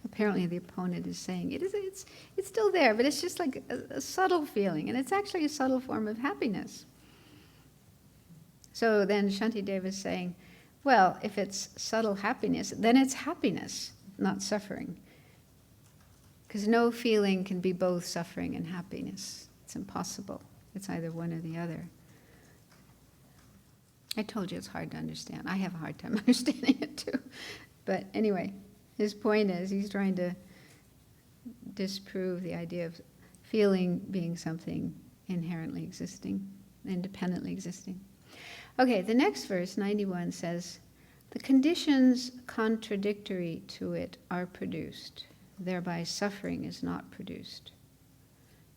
apparently the opponent is saying. It's still there, but it's just like a subtle feeling, and it's actually a subtle form of happiness. So then Shantideva is saying, well, if it's subtle happiness, then it's happiness, not suffering. Because no feeling can be both suffering and happiness. It's impossible. It's either one or the other. I told you it's hard to understand. I have a hard time understanding it too. But anyway, his point is he's trying to disprove the idea of feeling being something inherently existing, independently existing. Okay, the next verse, 91, says, the conditions contradictory to it are produced, thereby suffering is not produced.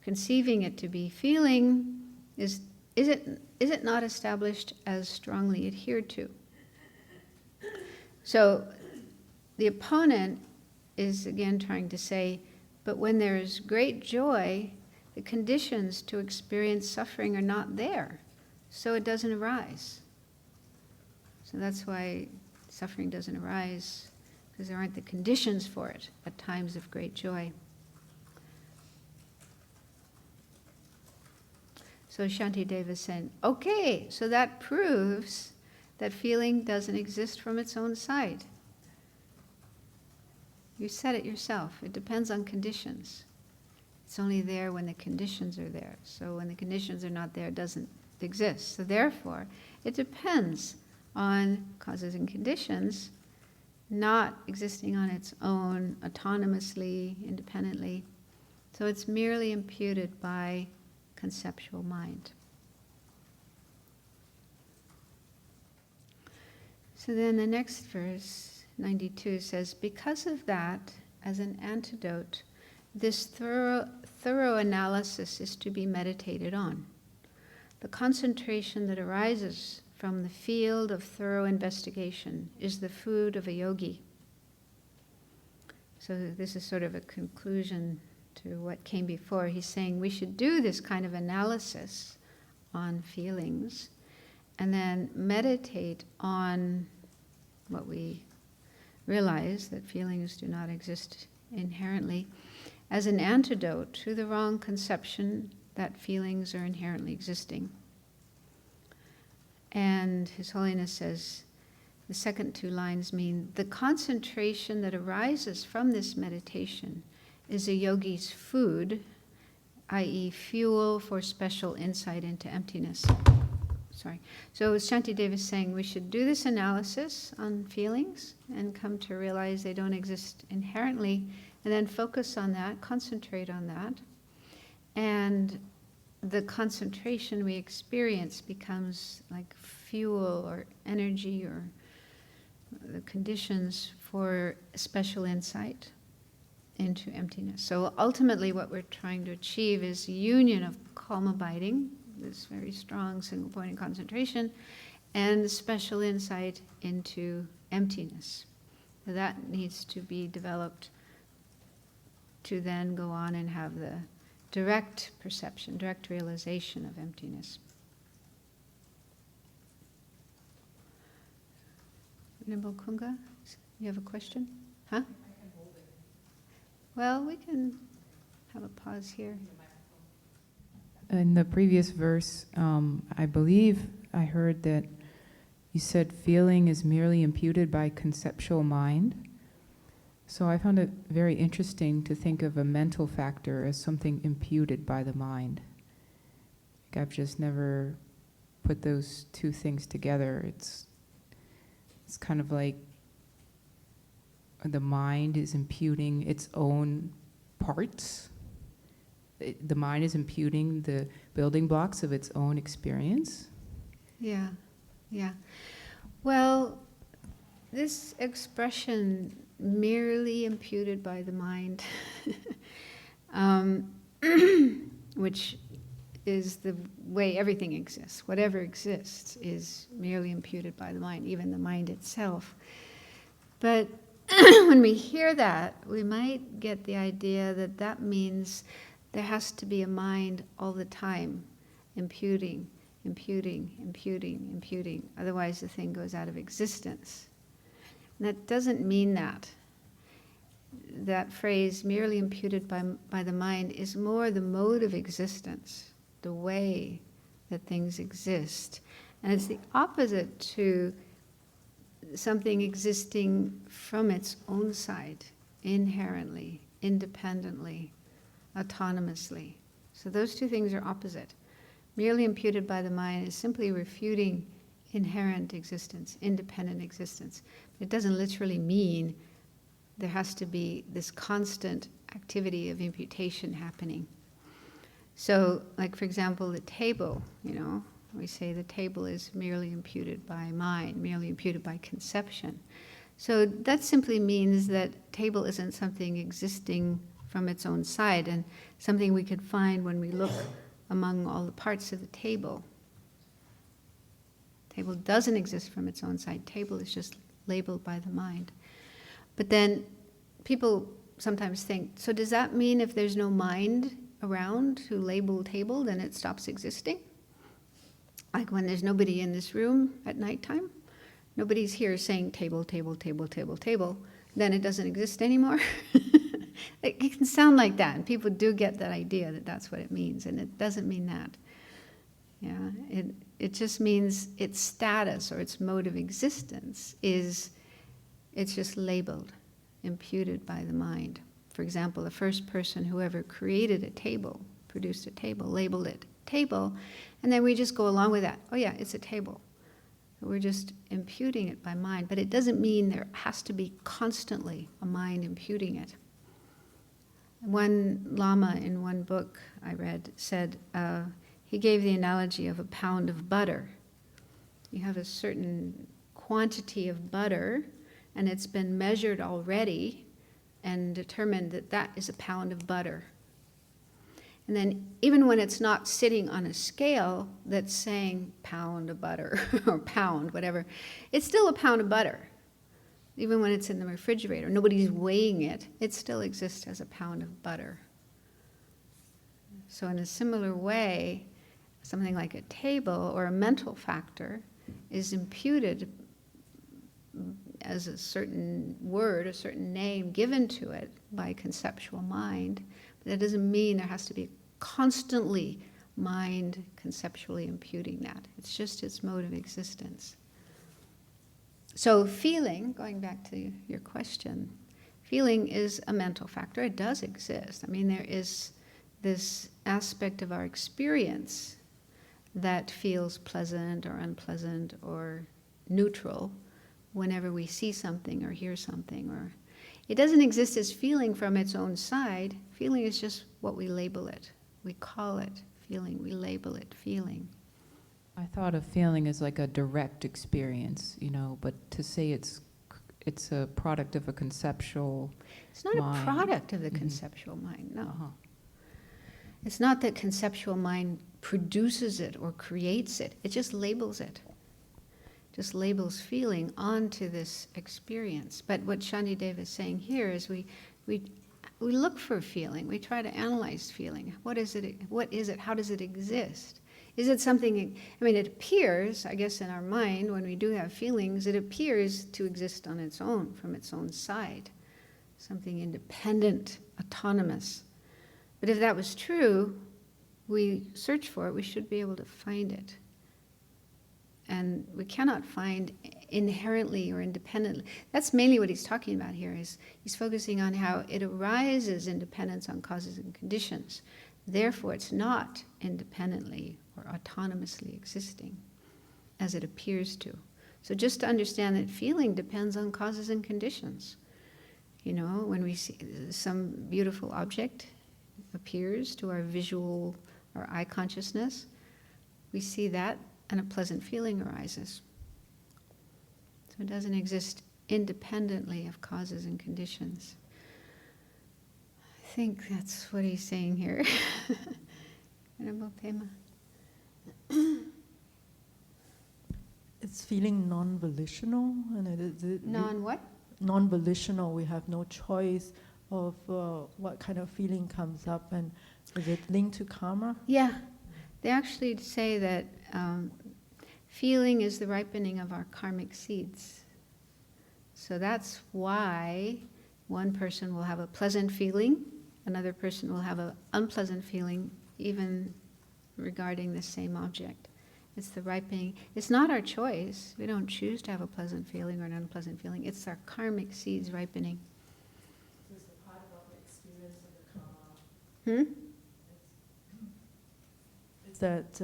Conceiving it to be feeling, is it not established as strongly adhered to? So the opponent is again trying to say, but when there is great joy, the conditions to experience suffering are not there, so it doesn't arise. So that's why suffering doesn't arise, because there aren't the conditions for it at times of great joy. So Shantideva said, okay, so that proves that feeling doesn't exist from its own side. You said it yourself. It depends on conditions. It's only there when the conditions are there. So when the conditions are not there, it doesn't exist. So therefore, it depends on causes and conditions not existing on its own, autonomously, independently. So it's merely imputed by conceptual mind. So then the next verse, 92, says, because of that, as an antidote, this thorough analysis is to be meditated on. The concentration that arises from the field of thorough investigation is the food of a yogi. So this is sort of a conclusion to what came before. He's saying we should do this kind of analysis on feelings and then meditate on what we realize, that feelings do not exist inherently, as an antidote to the wrong conception that feelings are inherently existing. And His Holiness says, the second two lines mean, the concentration that arises from this meditation is a yogi's food, i.e. fuel for special insight into emptiness. Sorry. So as Shantideva is saying, we should do this analysis on feelings and come to realize they don't exist inherently, and then focus on that, concentrate on that. And the concentration we experience becomes like fuel or energy or the conditions for special insight into emptiness. So ultimately what we're trying to achieve is union of calm abiding, this very strong single point of concentration, and special insight into emptiness. So that needs to be developed to then go on and have the direct perception, direct realization of emptiness. Venerable Kunga, you have a question? Huh? Well, we can have a pause here. In the previous verse, I believe I heard that you said feeling is merely imputed by conceptual mind. So I found it very interesting to think of a mental factor as something imputed by the mind. I've just never put those two things together. It's kind of like the mind is imputing its own parts. The mind is imputing the building blocks of its own experience. Yeah. Well, this expression, merely imputed by the mind, which is the way everything exists. Whatever exists is merely imputed by the mind, even the mind itself. But when we hear that, we might get the idea that that means there has to be a mind all the time, imputing. Otherwise the thing goes out of existence. And that doesn't mean that. That phrase, merely imputed by the mind, is more the mode of existence, the way that things exist. And it's the opposite to something existing from its own side, inherently, independently, autonomously. So those two things are opposite. Merely imputed by the mind is simply refuting inherent existence, independent existence. It doesn't literally mean there has to be this constant activity of imputation happening. So, like for example, the table, we say the table is merely imputed by mind, merely imputed by conception. So that simply means that table isn't something existing from its own side and something we could find when we look among all the parts of the table. Table doesn't exist from its own side. Table is just labeled by the mind. But then people sometimes think, so does that mean if there's no mind around to label table, then it stops existing? Like when there's nobody in this room at nighttime, nobody's here saying table, table, table, table, table, then it doesn't exist anymore. It can sound like that, and people do get that idea that that's what it means, and it doesn't mean that. Yeah, it just means its status or its mode of existence it's just labeled, imputed by the mind. For example, the first person who ever created a table, produced a table, labeled it table, and then we just go along with that. Oh yeah, it's a table. We're just imputing it by mind, but it doesn't mean there has to be constantly a mind imputing it. One Lama in one book I read said, he gave the analogy of a pound of butter. You have a certain quantity of butter, and it's been measured already and determined that that is a pound of butter. And then even when it's not sitting on a scale that's saying pound of butter or pound, whatever, it's still a pound of butter. Even when it's in the refrigerator, nobody's weighing it, it still exists as a pound of butter. So in a similar way, something like a table or a mental factor is imputed as a certain word, a certain name given to it by conceptual mind. But that doesn't mean there has to be constantly mind conceptually imputing that. It's just its mode of existence. So feeling, going back to your question, feeling is a mental factor. It does exist. I mean, there is this aspect of our experience that feels pleasant or unpleasant or neutral whenever we see something or hear something. Or it doesn't exist as feeling from its own side. Feeling is just what we label it. We call it feeling. We label it feeling. I thought of feeling as like a direct experience, but to say it's a product of a conceptual It's not mind. a product of the conceptual mind, no. It's not that conceptual mind produces it or creates it. It just labels it. Just labels feeling onto this experience. But what Shantideva is saying here is we look for feeling. We try to analyze feeling. What is it? How does it exist? Is it something, it appears, I guess in our mind, when we do have feelings, it appears to exist on its own, from its own side. Something independent, autonomous. But if that was true, we search for it, we should be able to find it. And we cannot find inherently or independently. That's mainly what he's talking about here, is he's focusing on how it arises in dependence on causes and conditions. Therefore, it's not independently or autonomously existing as it appears to. So just to understand that feeling depends on causes and conditions. When we see some beautiful object appears to our visual or eye consciousness, we see that and a pleasant feeling arises. So it doesn't exist independently of causes and conditions. I think that's what he's saying here. Venerable Pema. It's feeling non-volitional, and Non-what? Non-volitional. We have no choice of what kind of feeling comes up, and is it linked to karma? Yeah, they actually say that feeling is the ripening of our karmic seeds. So that's why one person will have a pleasant feeling, another person will have an unpleasant feeling, even regarding the same object. It's the ripening. It's not our choice. We don't choose to have a pleasant feeling or an unpleasant feeling. It's our karmic seeds ripening. So it's the part about the experience of the karma. It's that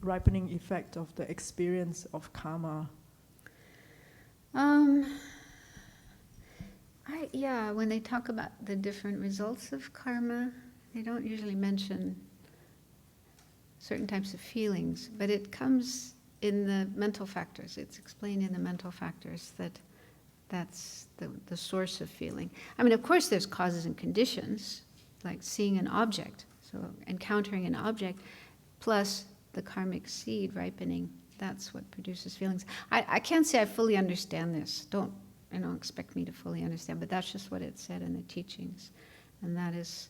ripening effect of the experience of karma. When they talk about the different results of karma, they don't usually mention certain types of feelings, but it comes in the mental factors. It's explained in the mental factors that's the source of feeling. Of course there's causes and conditions, like seeing an object, so encountering an object, plus the karmic seed ripening. That's what produces feelings. I can't say I fully understand this. Don't expect me to fully understand, but that's just what it said in the teachings. And that is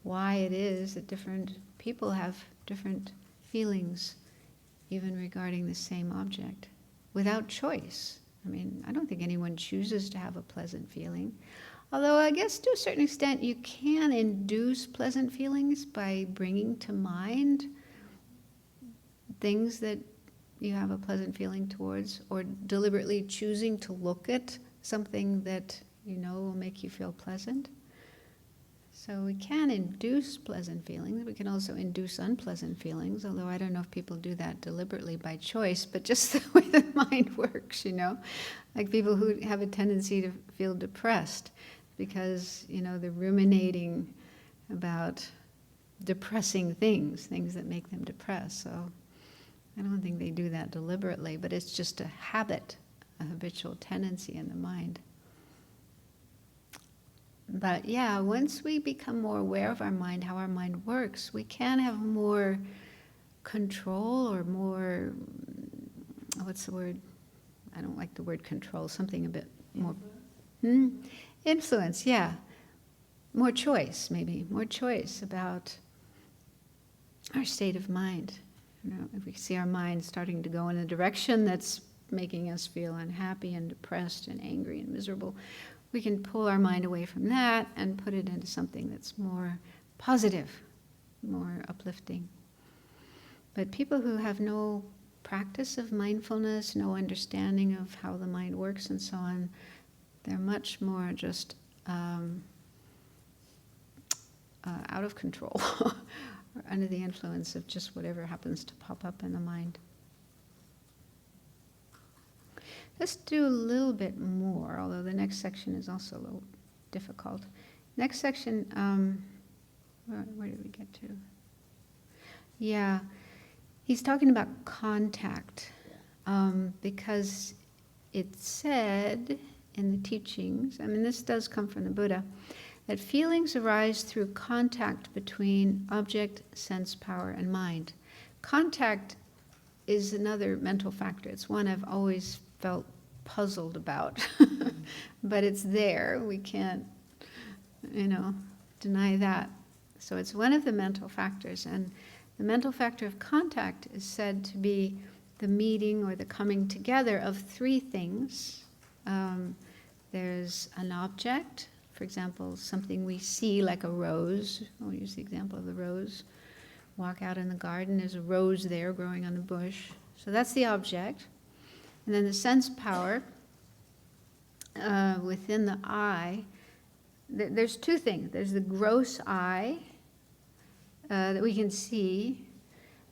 why it is that different people have different feelings, even regarding the same object, without choice. I don't think anyone chooses to have a pleasant feeling. Although I guess to a certain extent you can induce pleasant feelings by bringing to mind things that you have a pleasant feeling towards, or deliberately choosing to look at something that will make you feel pleasant. So we can induce pleasant feelings. We can also induce unpleasant feelings, although I don't know if people do that deliberately by choice, but just the way the mind works, Like people who have a tendency to feel depressed because, they're ruminating about depressing things that make them depressed. So I don't think they do that deliberately, but it's just a habit, a habitual tendency in the mind. But once we become more aware of our mind, how our mind works, we can have more control or more, what's the word? I don't like the word control, something a bit more... Influence, yeah. More choice, maybe. More choice about our state of mind. If we see our mind starting to go in a direction that's making us feel unhappy and depressed and angry and miserable, we can pull our mind away from that and put it into something that's more positive, more uplifting. But people who have no practice of mindfulness, no understanding of how the mind works and so on, they're much more just out of control or under the influence of just whatever happens to pop up in the mind. Let's do a little bit more, although the next section is also a little difficult. Next section, where did we get to? Yeah, he's talking about contact, because it said in the teachings, I mean this does come from the Buddha, that feelings arise through contact between object, sense power, and mind. Contact is another mental factor. It's one I've always felt puzzled about, but it's there. We can't, deny that. So it's one of the mental factors, and the mental factor of contact is said to be the meeting or the coming together of three things. There's an object, for example, something we see like a rose. I'll use the example of the rose. Walk out in the garden, there's a rose there growing on the bush. So that's the object. And then the sense power within the eye. There's two things. There's the gross eye that we can see.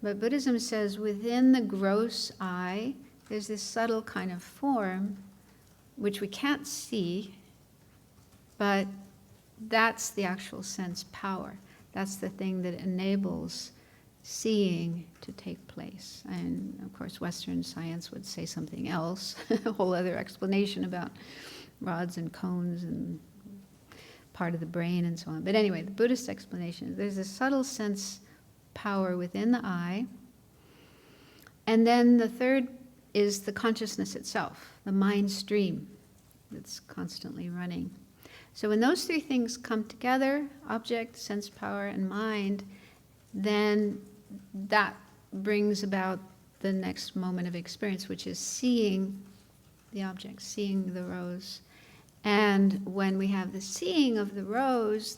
But Buddhism says within the gross eye, there's this subtle kind of form which we can't see, but that's the actual sense power. That's the thing that enables seeing to take place. And of course Western science would say something else, a whole other explanation about rods and cones and part of the brain and so on. But anyway, the Buddhist explanation is there's a subtle sense power within the eye. And then the third is the consciousness itself, the mind stream that's constantly running. So when those three things come together, object, sense power, and mind, then that brings about the next moment of experience, which is seeing the object, seeing the rose. And when we have the seeing of the rose,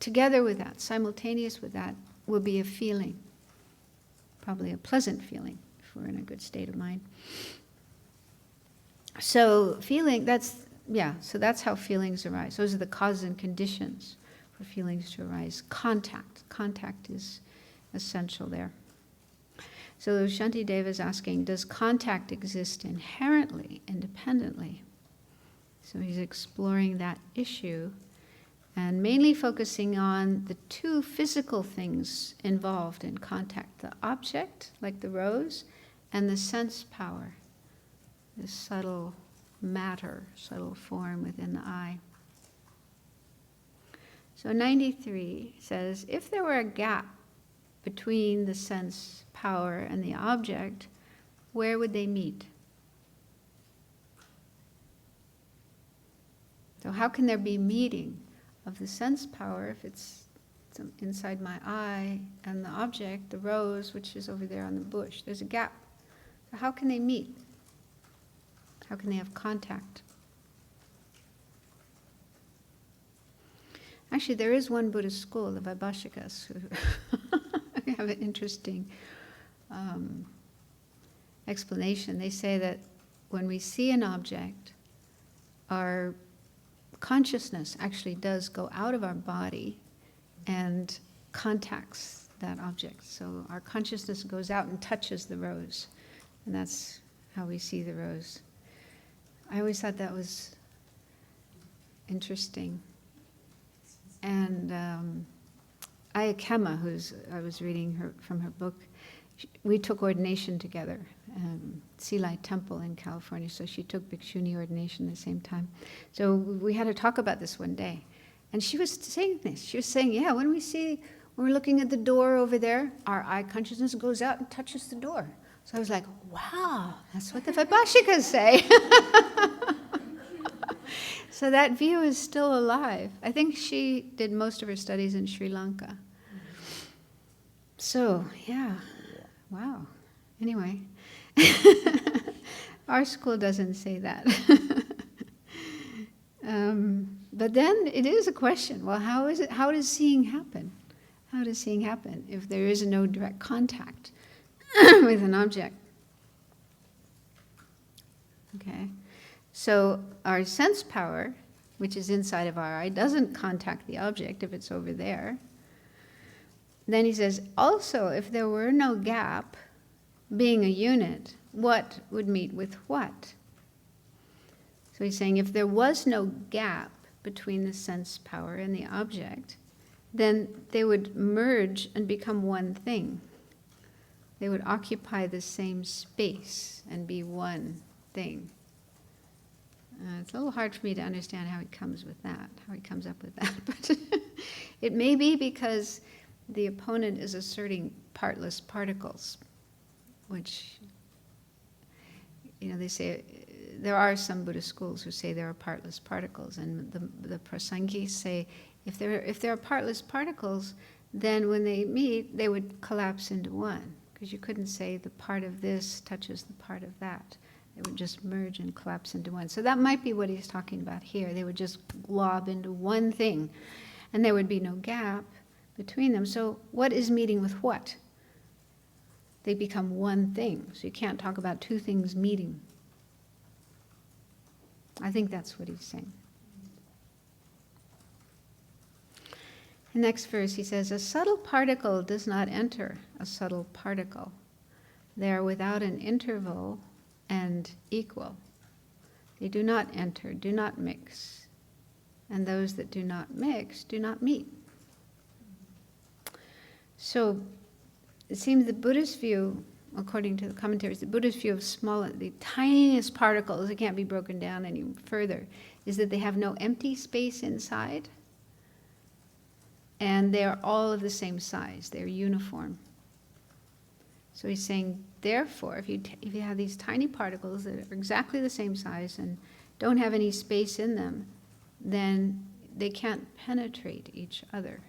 together with that, simultaneous with that, will be a feeling, probably a pleasant feeling, if we're in a good state of mind. So feeling, so that's how feelings arise. Those are the causes and conditions for feelings to arise. Contact is essential there. So Shantideva is asking, does contact exist inherently, independently? So he's exploring that issue and mainly focusing on the two physical things involved in contact, the object, like the rose, and the sense power, this subtle matter, subtle form within the eye. So 93 says, if there were a gap between the sense power and the object, where would they meet? So how can there be meeting of the sense power if it's inside my eye and the object, the rose, which is over there on the bush? There's a gap. So how can they meet? How can they have contact? Actually, there is one Buddhist school, the Vaibhashikas, who have an interesting explanation. They say that when we see an object, our consciousness actually does go out of our body and contacts that object. So our consciousness goes out and touches the rose, and that's how we see the rose. I always thought that was interesting. And Ayakema, I was reading from her book, we took ordination together, Silai Temple in California, so she took Bhikshuni ordination at the same time. So we had a talk about this one day. And she was saying this. She was saying, yeah, when we're looking at the door over there, our eye consciousness goes out and touches the door. So I was like, wow, that's what the Vaibhashikas say. So that view is still alive. I think she did most of her studies in Sri Lanka. So, yeah, wow. Anyway, our school doesn't say that. But then it is a question, well, how does seeing happen? How does seeing happen if there is no direct contact with an object? Okay, so our sense power, which is inside of our eye, doesn't contact the object if it's over there. Then he says, also, if there were no gap, being a unit, what would meet with what? So he's saying if there was no gap between the sense power and the object, then they would merge and become one thing. They would occupy the same space and be one thing. It's a little hard for me to understand how he comes with that, how he comes up with that. But it may be because the opponent is asserting partless particles, which, they say, there are some Buddhist schools who say there are partless particles, and the Prasangi say if there are partless particles, then when they meet, they would collapse into one, because you couldn't say the part of this touches the part of that. They would just merge and collapse into one. So that might be what he's talking about here. They would just glob into one thing, and there would be no gap between them. So what is meeting with what? They become one thing. So you can't talk about two things meeting. I think that's what he's saying. The next verse, he says, a subtle particle does not enter a subtle particle. They are without an interval and equal. They do not enter, do not mix. And those that do not mix do not meet. So it seems the Buddhist view, according to the commentaries, the Buddhist view of the tiniest particles, it can't be broken down any further, is that they have no empty space inside, and they are all of the same size. They're uniform. So he's saying, therefore, if you have these tiny particles that are exactly the same size and don't have any space in them, then they can't penetrate each other.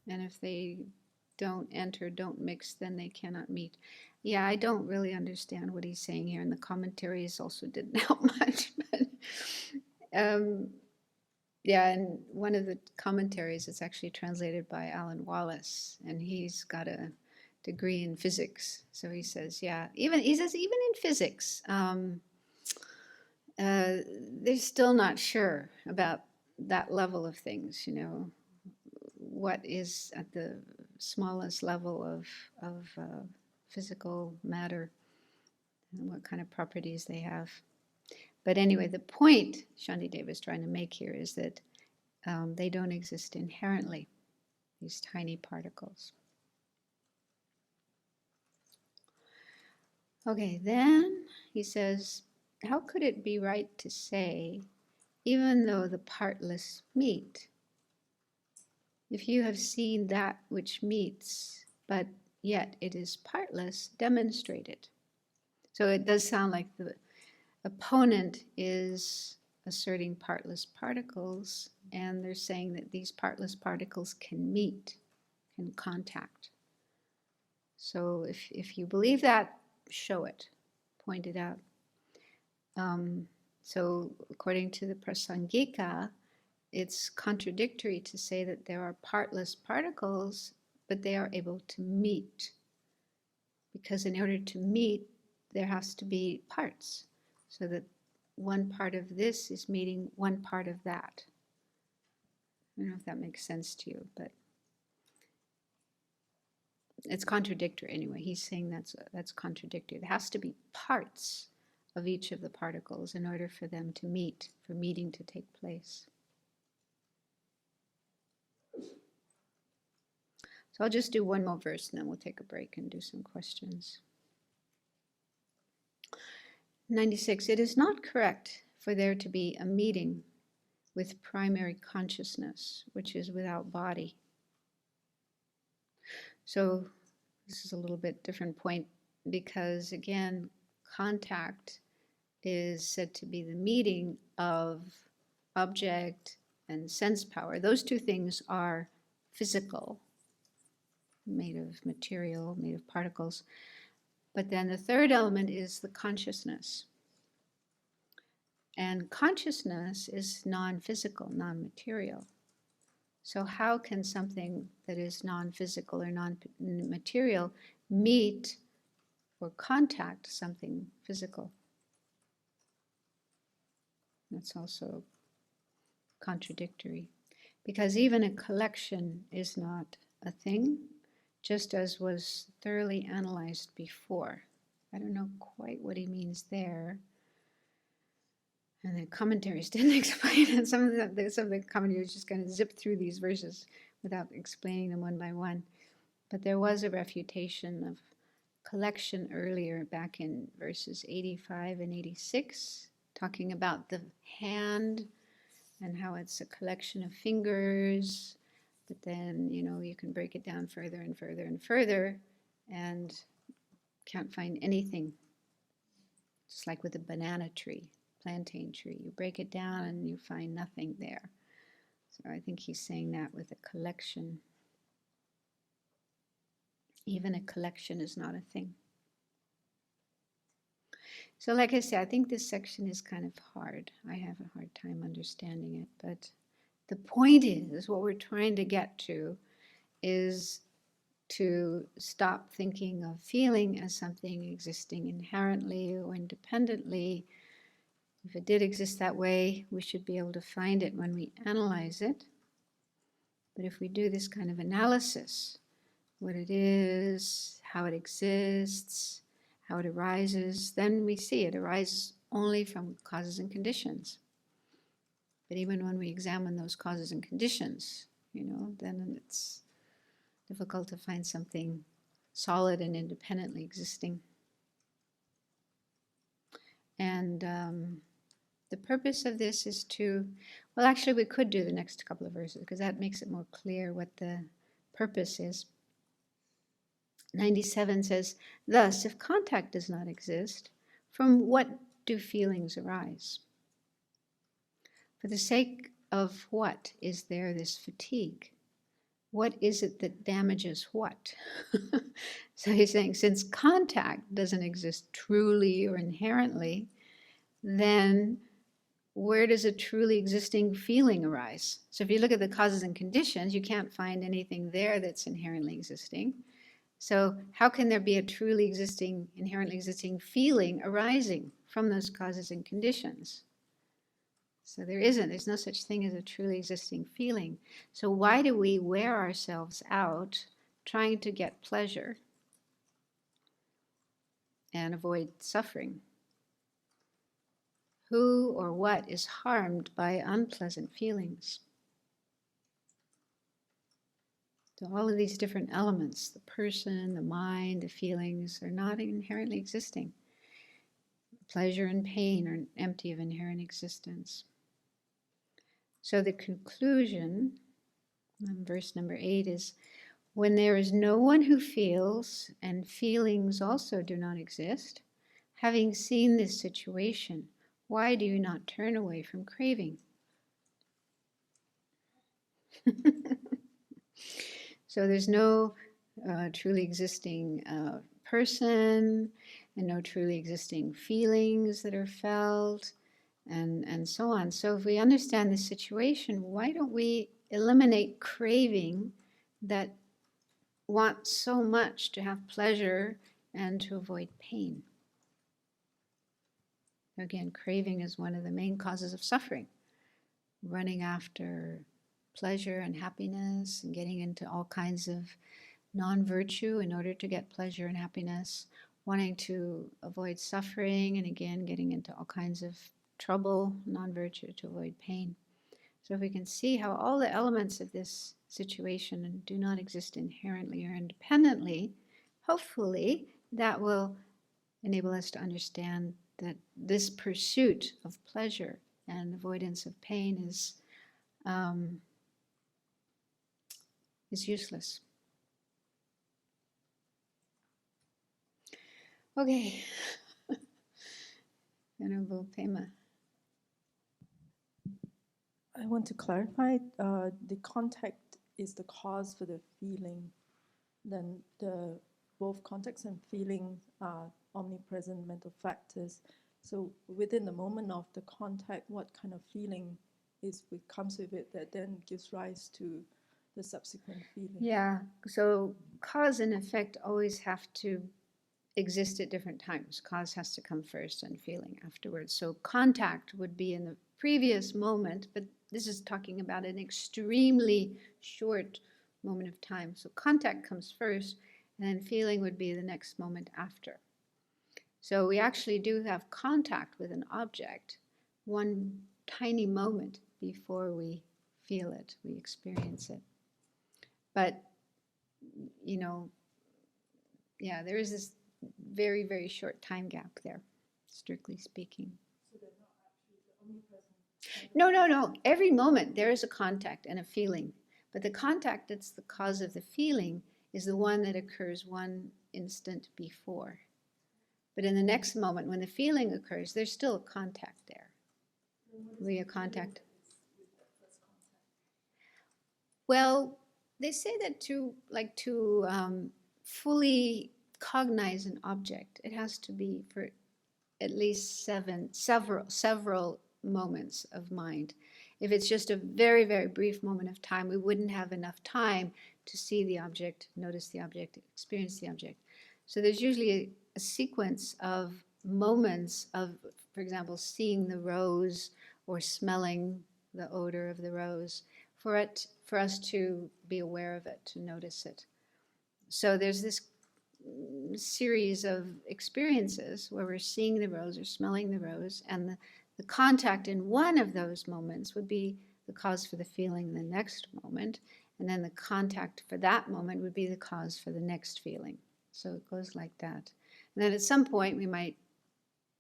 And if they don't enter, don't mix, then they cannot meet. Yeah, I don't really understand what he's saying here, and the commentaries also didn't help much. But yeah, and one of the commentaries is actually translated by Alan Wallace, and he's got a degree in physics. So he says, even in physics, they're still not sure about that level of things. What is at the smallest level of physical matter and what kind of properties they have. But anyway, the point Shantideva is trying to make here is that they don't exist inherently, these tiny particles. Okay, then he says, how could it be right to say, even though the partless meet, if you have seen that which meets, but yet it is partless, demonstrate it. So it does sound like the opponent is asserting partless particles, and they're saying that these partless particles can meet, can contact. So if you believe that, show it, point it out. So according to the Prasangika, it's contradictory to say that there are partless particles, but they are able to meet. Because in order to meet, there has to be parts, so that one part of this is meeting one part of that. I don't know if that makes sense to you, but it's contradictory anyway. He's saying that's contradictory. There has to be parts of each of the particles in order for them to meet, for meeting to take place. So I'll just do one more verse and then we'll take a break and do some questions. 96. It is not correct for there to be a meeting with primary consciousness, which is without body. So this is a little bit different point because, again, contact is said to be the meeting of object and sense power. Those two things are physical, made of material, made of particles. But then the third element is the consciousness. And consciousness is non-physical, non-material. So how can something that is non-physical or non-material meet or contact something physical? That's also contradictory. Because even a collection is not a thing, just as was thoroughly analyzed before. I don't know quite what he means there. And the commentaries didn't explain it. Some of the commentaries just kind of zip through these verses without explaining them one by one. But there was a refutation of collection earlier, back in verses 85 and 86, talking about the hand and how it's a collection of fingers, but then, you can break it down further and further and further and can't find anything. Just like with a banana tree, plantain tree. You break it down and you find nothing there. So I think he's saying that with a collection. Even a collection is not a thing. So like I said, I think this section is kind of hard. I have a hard time understanding it, but the point is, what we're trying to get to is to stop thinking of feeling as something existing inherently or independently. If it did exist that way, we should be able to find it when we analyze it. But if we do this kind of analysis, what it is, how it exists, how it arises, then we see it arises only from causes and conditions. But even when we examine those causes and conditions, then it's difficult to find something solid and independently existing. And the purpose of this is to, well, actually we could do the next couple of verses because that makes it more clear what the purpose is. 97 says, thus, if contact does not exist, from what do feelings arise? For the sake of what is there this fatigue? What is it that damages what? So he's saying, since contact doesn't exist truly or inherently, then where does a truly existing feeling arise? So if you look at the causes and conditions, you can't find anything there that's inherently existing. So how can there be a truly existing, inherently existing feeling arising from those causes and conditions? So there's no such thing as a truly existing feeling. So why do we wear ourselves out trying to get pleasure and avoid suffering? Who or what is harmed by unpleasant feelings? So all of these different elements, the person, the mind, the feelings, are not inherently existing. Pleasure and pain are empty of inherent existence. So the conclusion, verse number 8, is when there is no one who feels and feelings also do not exist, having seen this situation, why do you not turn away from craving? So there's no truly existing person and no truly existing feelings that are felt and so on. So if we understand this situation, why don't we eliminate craving that wants so much to have pleasure and to avoid pain? Again, craving is one of the main causes of suffering. Running after pleasure and happiness and getting into all kinds of non-virtue in order to get pleasure and happiness, wanting to avoid suffering, and again getting into all kinds of trouble, non-virtue, to avoid pain. So if we can see how all the elements of this situation do not exist inherently or independently, hopefully that will enable us to understand that this pursuit of pleasure and avoidance of pain is useless. Okay, Venerable Pema. I want to clarify, the contact is the cause for the feeling. Then both context and feeling are omnipresent mental factors. So within the moment of the contact, what kind of feeling comes with it that then gives rise to the subsequent feeling. Yeah, so cause and effect always have to exist at different times. Cause has to come first and feeling afterwards. So contact would be in the previous moment, but this is talking about an extremely short moment of time. So contact comes first, and then feeling would be the next moment after. So we actually do have contact with an object one tiny moment before we feel it, we experience it. But, you know, yeah, there is this very, very short time gap there, strictly speaking. So they're not actually the omnipresent. No. Every moment there is a contact and a feeling. But the contact that's the cause of the feeling is the one that occurs one instant before. But in the next moment, when the feeling occurs, there's still a contact there. We have contact. Well, they say that to fully cognize an object, it has to be for at least several moments of mind. If it's just a very, very brief moment of time, we wouldn't have enough time to see the object, notice the object, experience the object. So there's usually a sequence of moments of, for example, seeing the rose or smelling the odor of the rose for us to be aware of it, to notice it. So there's this series of experiences where we're seeing the rose or smelling the rose, and the contact in one of those moments would be the cause for the feeling the next moment, and then the contact for that moment would be the cause for the next feeling. So it goes like that. And then at some point we might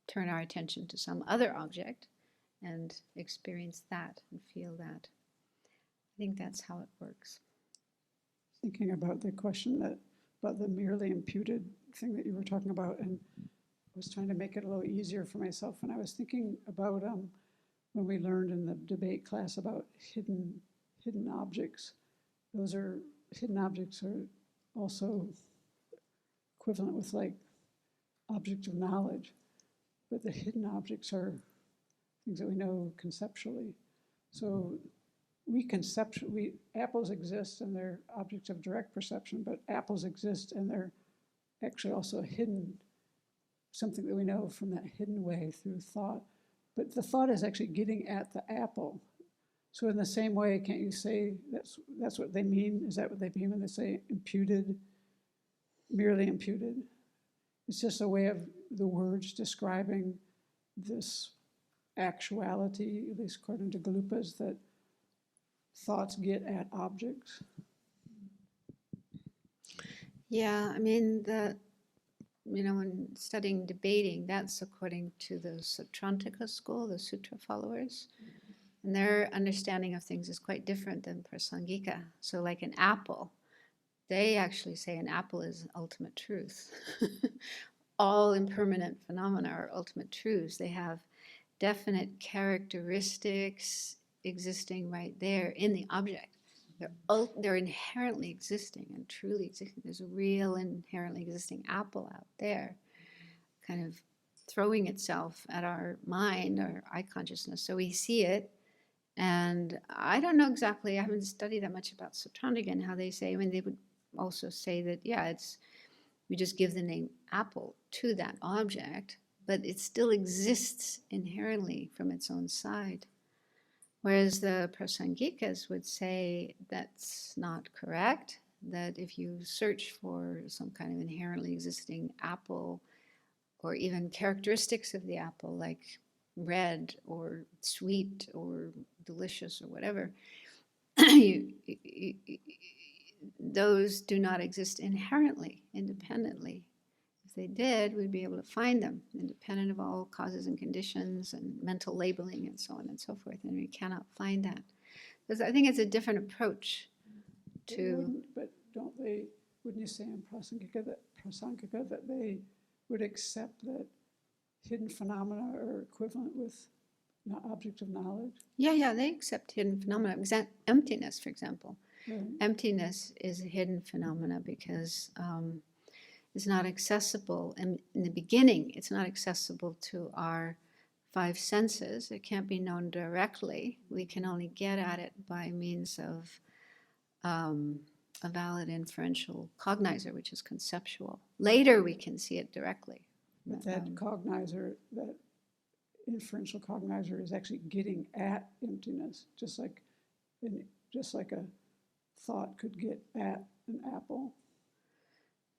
turn our attention to some other object and experience that and feel that. I think that's how it works. Thinking about the question about the merely imputed thing that you were talking about, and I was trying to make it a little easier for myself. And I was thinking about when we learned in the debate class about hidden objects. Hidden objects are also equivalent with like objects of knowledge, but the hidden objects are things that we know conceptually. So apples exist and they're objects of direct perception, but apples exist and they're actually also hidden, something that we know from that hidden way through thought. But the thought is actually getting at the apple. So in the same way, can't you say that's what they mean? Is that what they mean when they say imputed, merely imputed? It's just a way of the words describing this actuality, at least according to Galupas, that thoughts get at objects. Yeah, I mean, when studying debating, that's according to the Sautrantika school, the sutra followers. And their understanding of things is quite different than Prasangika. So like an apple, they actually say an apple is ultimate truth. All impermanent phenomena are ultimate truths. They have definite characteristics existing right there in the object. They're inherently existing and truly existing. There's a real inherently existing apple out there, kind of throwing itself at our mind, our eye consciousness. So we see it, and I don't know exactly, I haven't studied that much about Sautrantika and how they say, I mean, they would also say that, yeah, we just give the name apple to that object, but it still exists inherently from its own side. Whereas the Prasangikas would say that's not correct, that if you search for some kind of inherently existing apple, or even characteristics of the apple, like red or sweet or delicious or whatever, those do not exist inherently, independently. If they did, we'd be able to find them, independent of all causes and conditions and mental labeling and so on and so forth, and we cannot find that. Because I think it's a different approach to... But wouldn't you say in Prasangika that they would accept that hidden phenomena are equivalent with objects of knowledge? Yeah, they accept hidden phenomena. Emptiness, for example. Right. Emptiness is a hidden phenomena because it's not accessible. And in the beginning, it's not accessible to our five senses. It can't be known directly. We can only get at it by means of a valid inferential cognizer, which is conceptual. Later we can see it directly. But that cognizer, that inferential cognizer is actually getting at emptiness, just like a thought could get at an apple.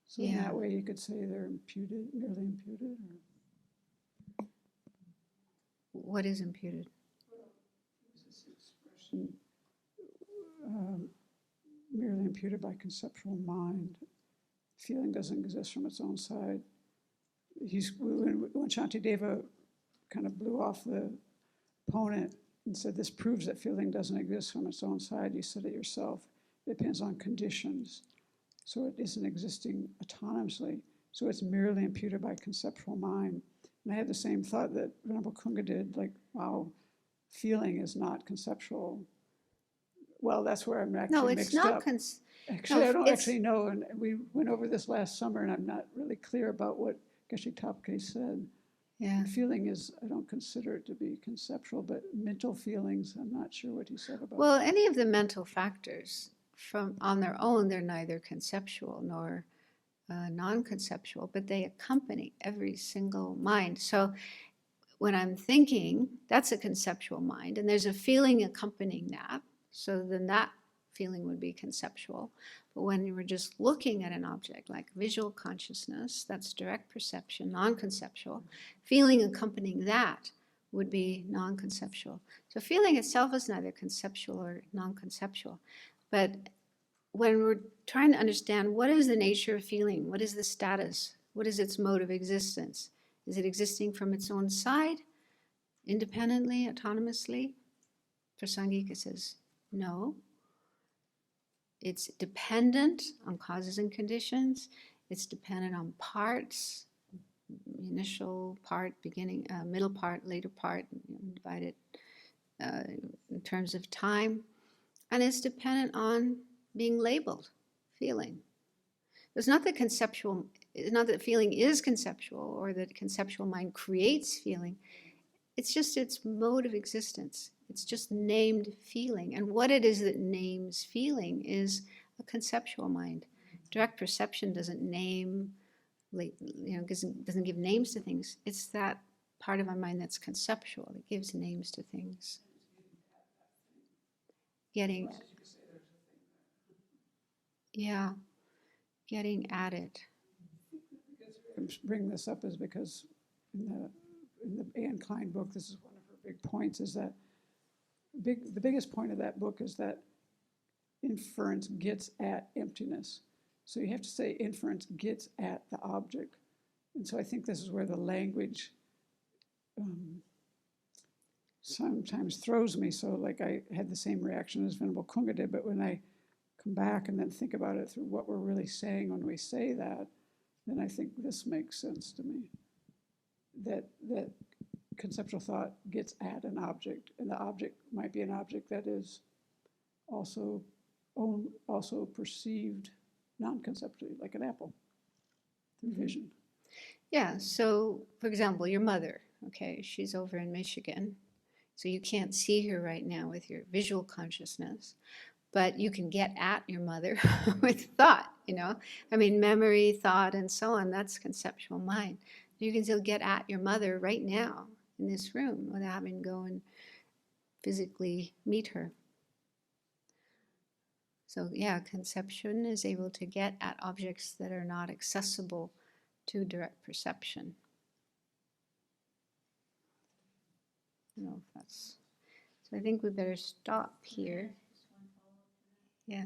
So in that way you could say they're imputed, merely imputed. Or what is imputed? This expression, merely imputed by conceptual mind. Feeling doesn't exist from its own side. When Shantideva kind of blew off the opponent and said, this proves that feeling doesn't exist from its own side, you said it yourself. It depends on conditions. So it isn't existing autonomously. So it's merely imputed by conceptual mind. And I had the same thought that Venerable Kunga did, like, wow, feeling is not conceptual. Well, that's where I'm actually mixed up. Actually, I don't actually know, and we went over this last summer, and I'm not really clear about what Geshe Topke said. Yeah. Feeling is, I don't consider it to be conceptual, but mental feelings, I'm not sure what he said about. Well, any of the mental factors, on their own, they're neither conceptual nor non-conceptual, but they accompany every single mind. So when I'm thinking, that's a conceptual mind, and there's a feeling accompanying that. So then that feeling would be conceptual. But when you were just looking at an object, like visual consciousness, that's direct perception, non-conceptual. Feeling accompanying that would be non-conceptual. So feeling itself is neither conceptual or non-conceptual. But when we're trying to understand what is the nature of feeling, what is the status, what is its mode of existence? Is it existing from its own side, independently, autonomously? Prasangika says, no. It's dependent on causes and conditions. It's dependent on parts, initial part, beginning, middle part, later part, divided in terms of time. And it's dependent on being labeled, feeling. It's not that conceptual, it's not that feeling is conceptual or that conceptual mind creates feeling. It's just its mode of existence. It's just named feeling. And what it is that names feeling is a conceptual mind. Direct perception doesn't name, doesn't give names to things. It's that part of our mind that's conceptual. It gives names to things. Getting at it. I'm bringing this up is because in the Anne Klein book, this is one of her big points, is that the biggest point of that book is that inference gets at emptiness. So you have to say inference gets at the object. And so I think this is where the language sometimes throws me. So like I had the same reaction as Venerable Kunga did, but when I come back and then think about it through what we're really saying when we say that, then I think this makes sense to me. That conceptual thought gets at an object, and the object might be an object that is also perceived non-conceptually, like an apple, through vision. Yeah, so for example, your mother, okay, she's over in Michigan, so you can't see her right now with your visual consciousness, but you can get at your mother with thought, I mean, memory, thought, and so on, that's conceptual mind. You can still get at your mother right now in this room without having to go and physically meet her. So yeah, conception is able to get at objects that are not accessible to direct perception. So I think we better stop here. Yeah.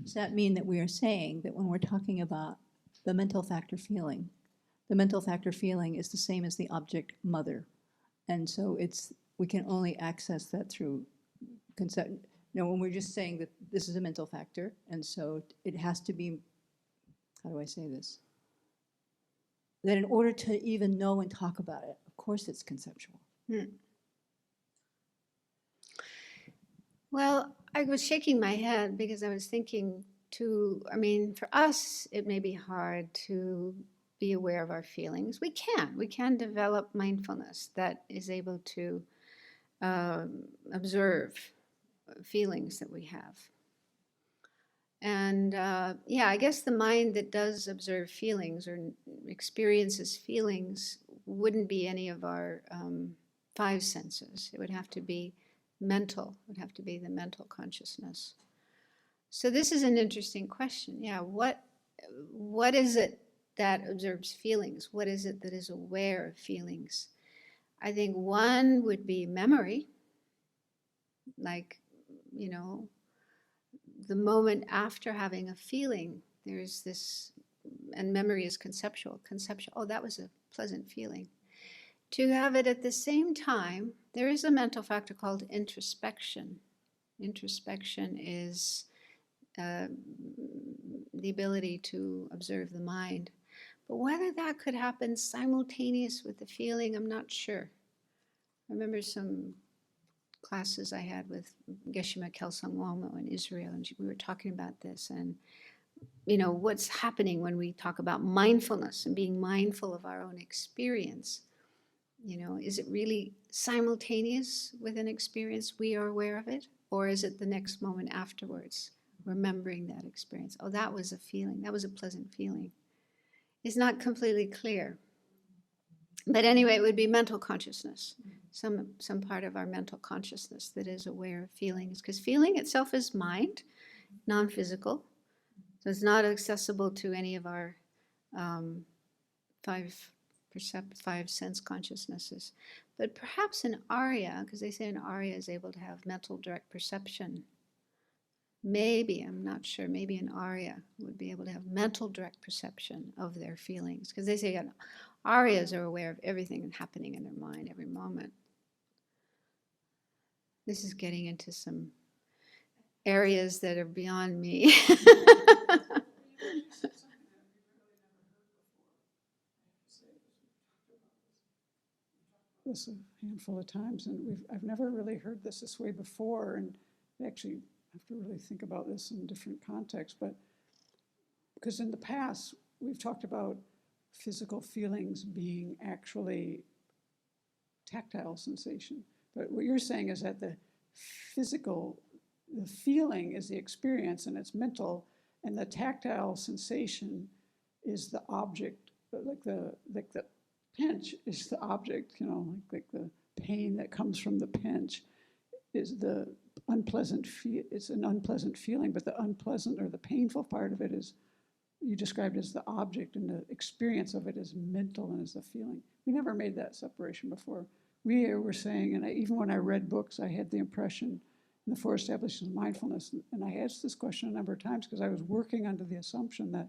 Does that mean that we are saying that when we're talking about the mental factor feeling is the same as the object mother? And so we can only access that through concept. When we're just saying that this is a mental factor, and so it has to be, how do I say this? That in order to even know and talk about it, of course it's conceptual. Well, I was shaking my head because I was thinking for us, it may be hard to be aware of our feelings. We can develop mindfulness that is able to observe feelings that we have. And yeah, I guess the mind that does observe feelings or experiences feelings wouldn't be any of our five senses. It would have to be mental. It would have to be the mental consciousness. So this is an interesting question. Yeah, what is it that observes feelings? What is it that is aware of feelings? I think one would be memory, like, you know, the moment after having a feeling, there's this, and memory is conceptual, oh, that was a pleasant feeling. To have it at the same time, there is a mental factor called introspection. Introspection is the ability to observe the mind. But whether that could happen simultaneous with the feeling, I'm not sure. I remember some classes I had with Geshe-la Kelsang Wamo in Israel, and we were talking about this, and you know, what's happening when we talk about mindfulness and being mindful of our own experience. You know, is it really simultaneous with an experience, we are aware of it, or is it the next moment afterwards, remembering that experience? Oh, that was a feeling, that was a pleasant feeling. It's not completely clear. But anyway, it would be mental consciousness, some part of our mental consciousness that is aware of feelings, because feeling itself is mind, non-physical, so it's not accessible to any of our five sense consciousnesses. But perhaps an Arya, because they say an Arya is able to have mental direct perception. Maybe, I'm not sure, maybe an Arya would be able to have mental direct perception of their feelings, because they say, you know, Aryas are aware of everything happening in their mind every moment. This is getting into some areas that are beyond me. This a handful of times, and I've never really heard this way before, and actually have to really think about this in different contexts. But because in the past we've talked about physical feelings being actually tactile sensation, but what you're saying is that the feeling is the experience and it's mental, and the tactile sensation is the object, like the pinch is the object, you know, like the pain that comes from the pinch is the unpleasant it's an unpleasant feeling, but the unpleasant or the painful part of it is you described as the object, and the experience of it is mental and is the feeling. We never made that separation before. We were saying, and even when I read books, I had the impression in the Four Establishments of Mindfulness, and I asked this question a number of times because I was working under the assumption that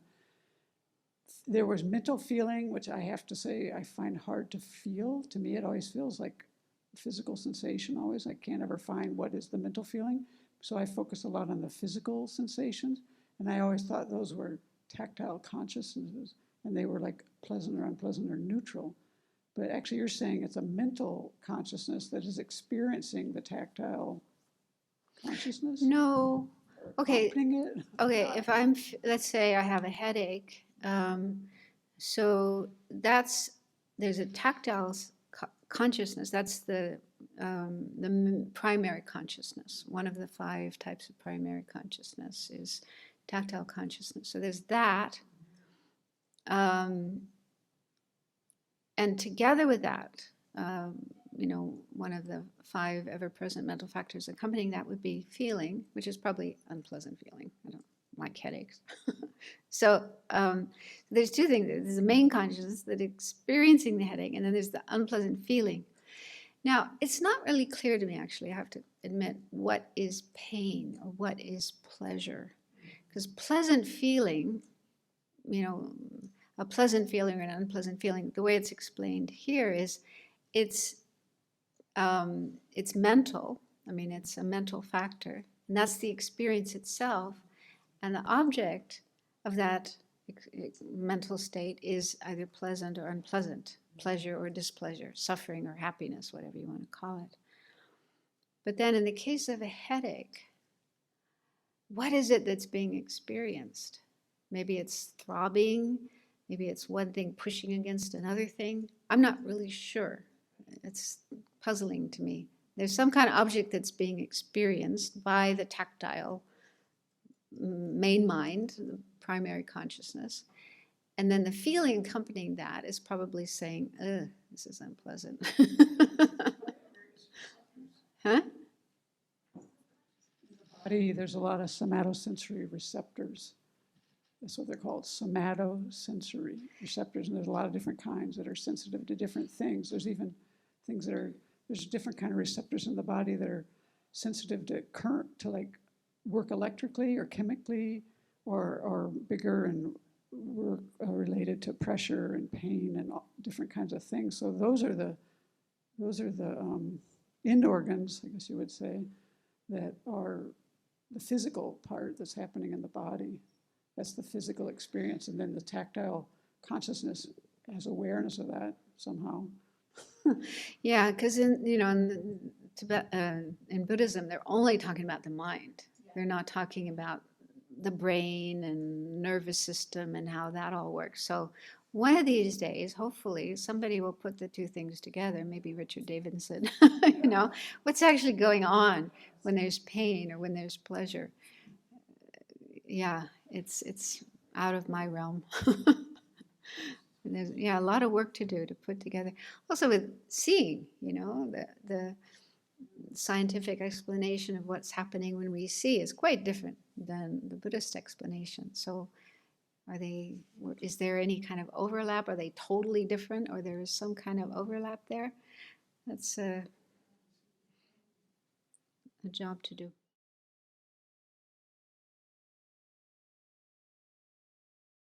there was mental feeling, which I have to say I find hard to feel. To me, it always feels like physical sensation always. I can't ever find what is the mental feeling. So I focus a lot on the physical sensations, and I always thought those were tactile consciousnesses, and they were like pleasant or unpleasant or neutral. But actually you're saying it's a mental consciousness that is experiencing the tactile consciousness? No. Okay. It? Okay, if let's say I have a headache, so there's a tactile consciousness. That's the primary consciousness. One of the five types of primary consciousness is tactile consciousness. So there's that. And together with that, you know, one of the five ever-present mental factors accompanying that would be feeling, which is probably unpleasant feeling. I don't like headaches. So there's two things. There's the main consciousness that experiencing the headache, and then there's the unpleasant feeling. Now, it's not really clear to me, actually, I have to admit, what is pain or what is pleasure. Because pleasant feeling, you know, a pleasant feeling or an unpleasant feeling, the way it's explained here is it's mental. I mean, it's a mental factor, and that's the experience itself. And the object of that mental state is either pleasant or unpleasant, pleasure or displeasure, suffering or happiness, whatever you want to call it. But then in the case of a headache, what is it that's being experienced? Maybe it's throbbing, maybe it's one thing pushing against another thing. I'm not really sure. It's puzzling to me There's some kind of object that's being experienced by the tactile main mind, the primary consciousness. And then the feeling accompanying that is probably saying, ugh, this is unpleasant. Huh? Body, there's a lot of somatosensory receptors. That's what they're called, somatosensory receptors. And there's a lot of different kinds that are sensitive to different things. There's even things that are, there's different kind of receptors in the body that are sensitive to current, to like work electrically or chemically, or bigger and work related to pressure and pain and all different kinds of things. So those are the end organs, I guess you would say, that are the physical part that's happening in the body. That's the physical experience. And then the tactile consciousness has awareness of that somehow. Yeah, because in Tibet, in Buddhism, they're only talking about the mind. They're not talking about the brain and nervous system and how that all works. So one of these days, hopefully, somebody will put the two things together. Maybe Richard Davidson. What's actually going on when there's pain or when there's pleasure? Yeah, it's out of my realm. There's a lot of work to do to put together. Also with seeing, the scientific explanation of what's happening when we see is quite different than the Buddhist explanation. So is there any kind of overlap? Are they totally different, or there is some kind of overlap there? That's a job to do.